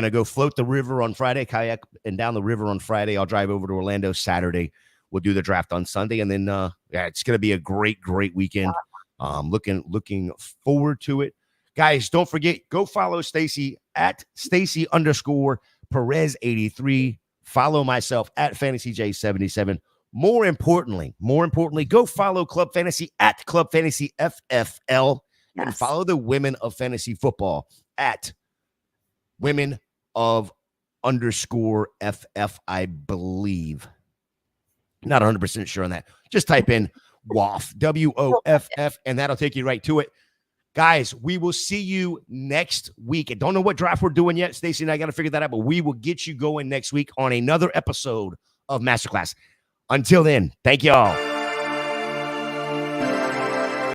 Speaker 1: go float the river on Friday, kayak and down the river on Friday. I'll drive over to Orlando Saturday. We'll do the draft on Sunday, and then yeah, it's gonna be a great weekend. Looking forward to it. Guys, don't forget, go follow Stacy at Stacy_Perez83. Follow myself at FantasyJ77. More importantly, go follow Club Fantasy at Club Fantasy FFL.
Speaker 2: Yes.
Speaker 1: And follow the Women of Fantasy Football at Women of _FF, I believe. Not 100% sure on that. Just type in WOFF, WOFF, and that'll take you right to it. Guys, we will see you next week. I don't know what draft we're doing yet. Stacy and I got to figure that out, but we will get you going next week on another episode of Masterclass. Until then, thank y'all.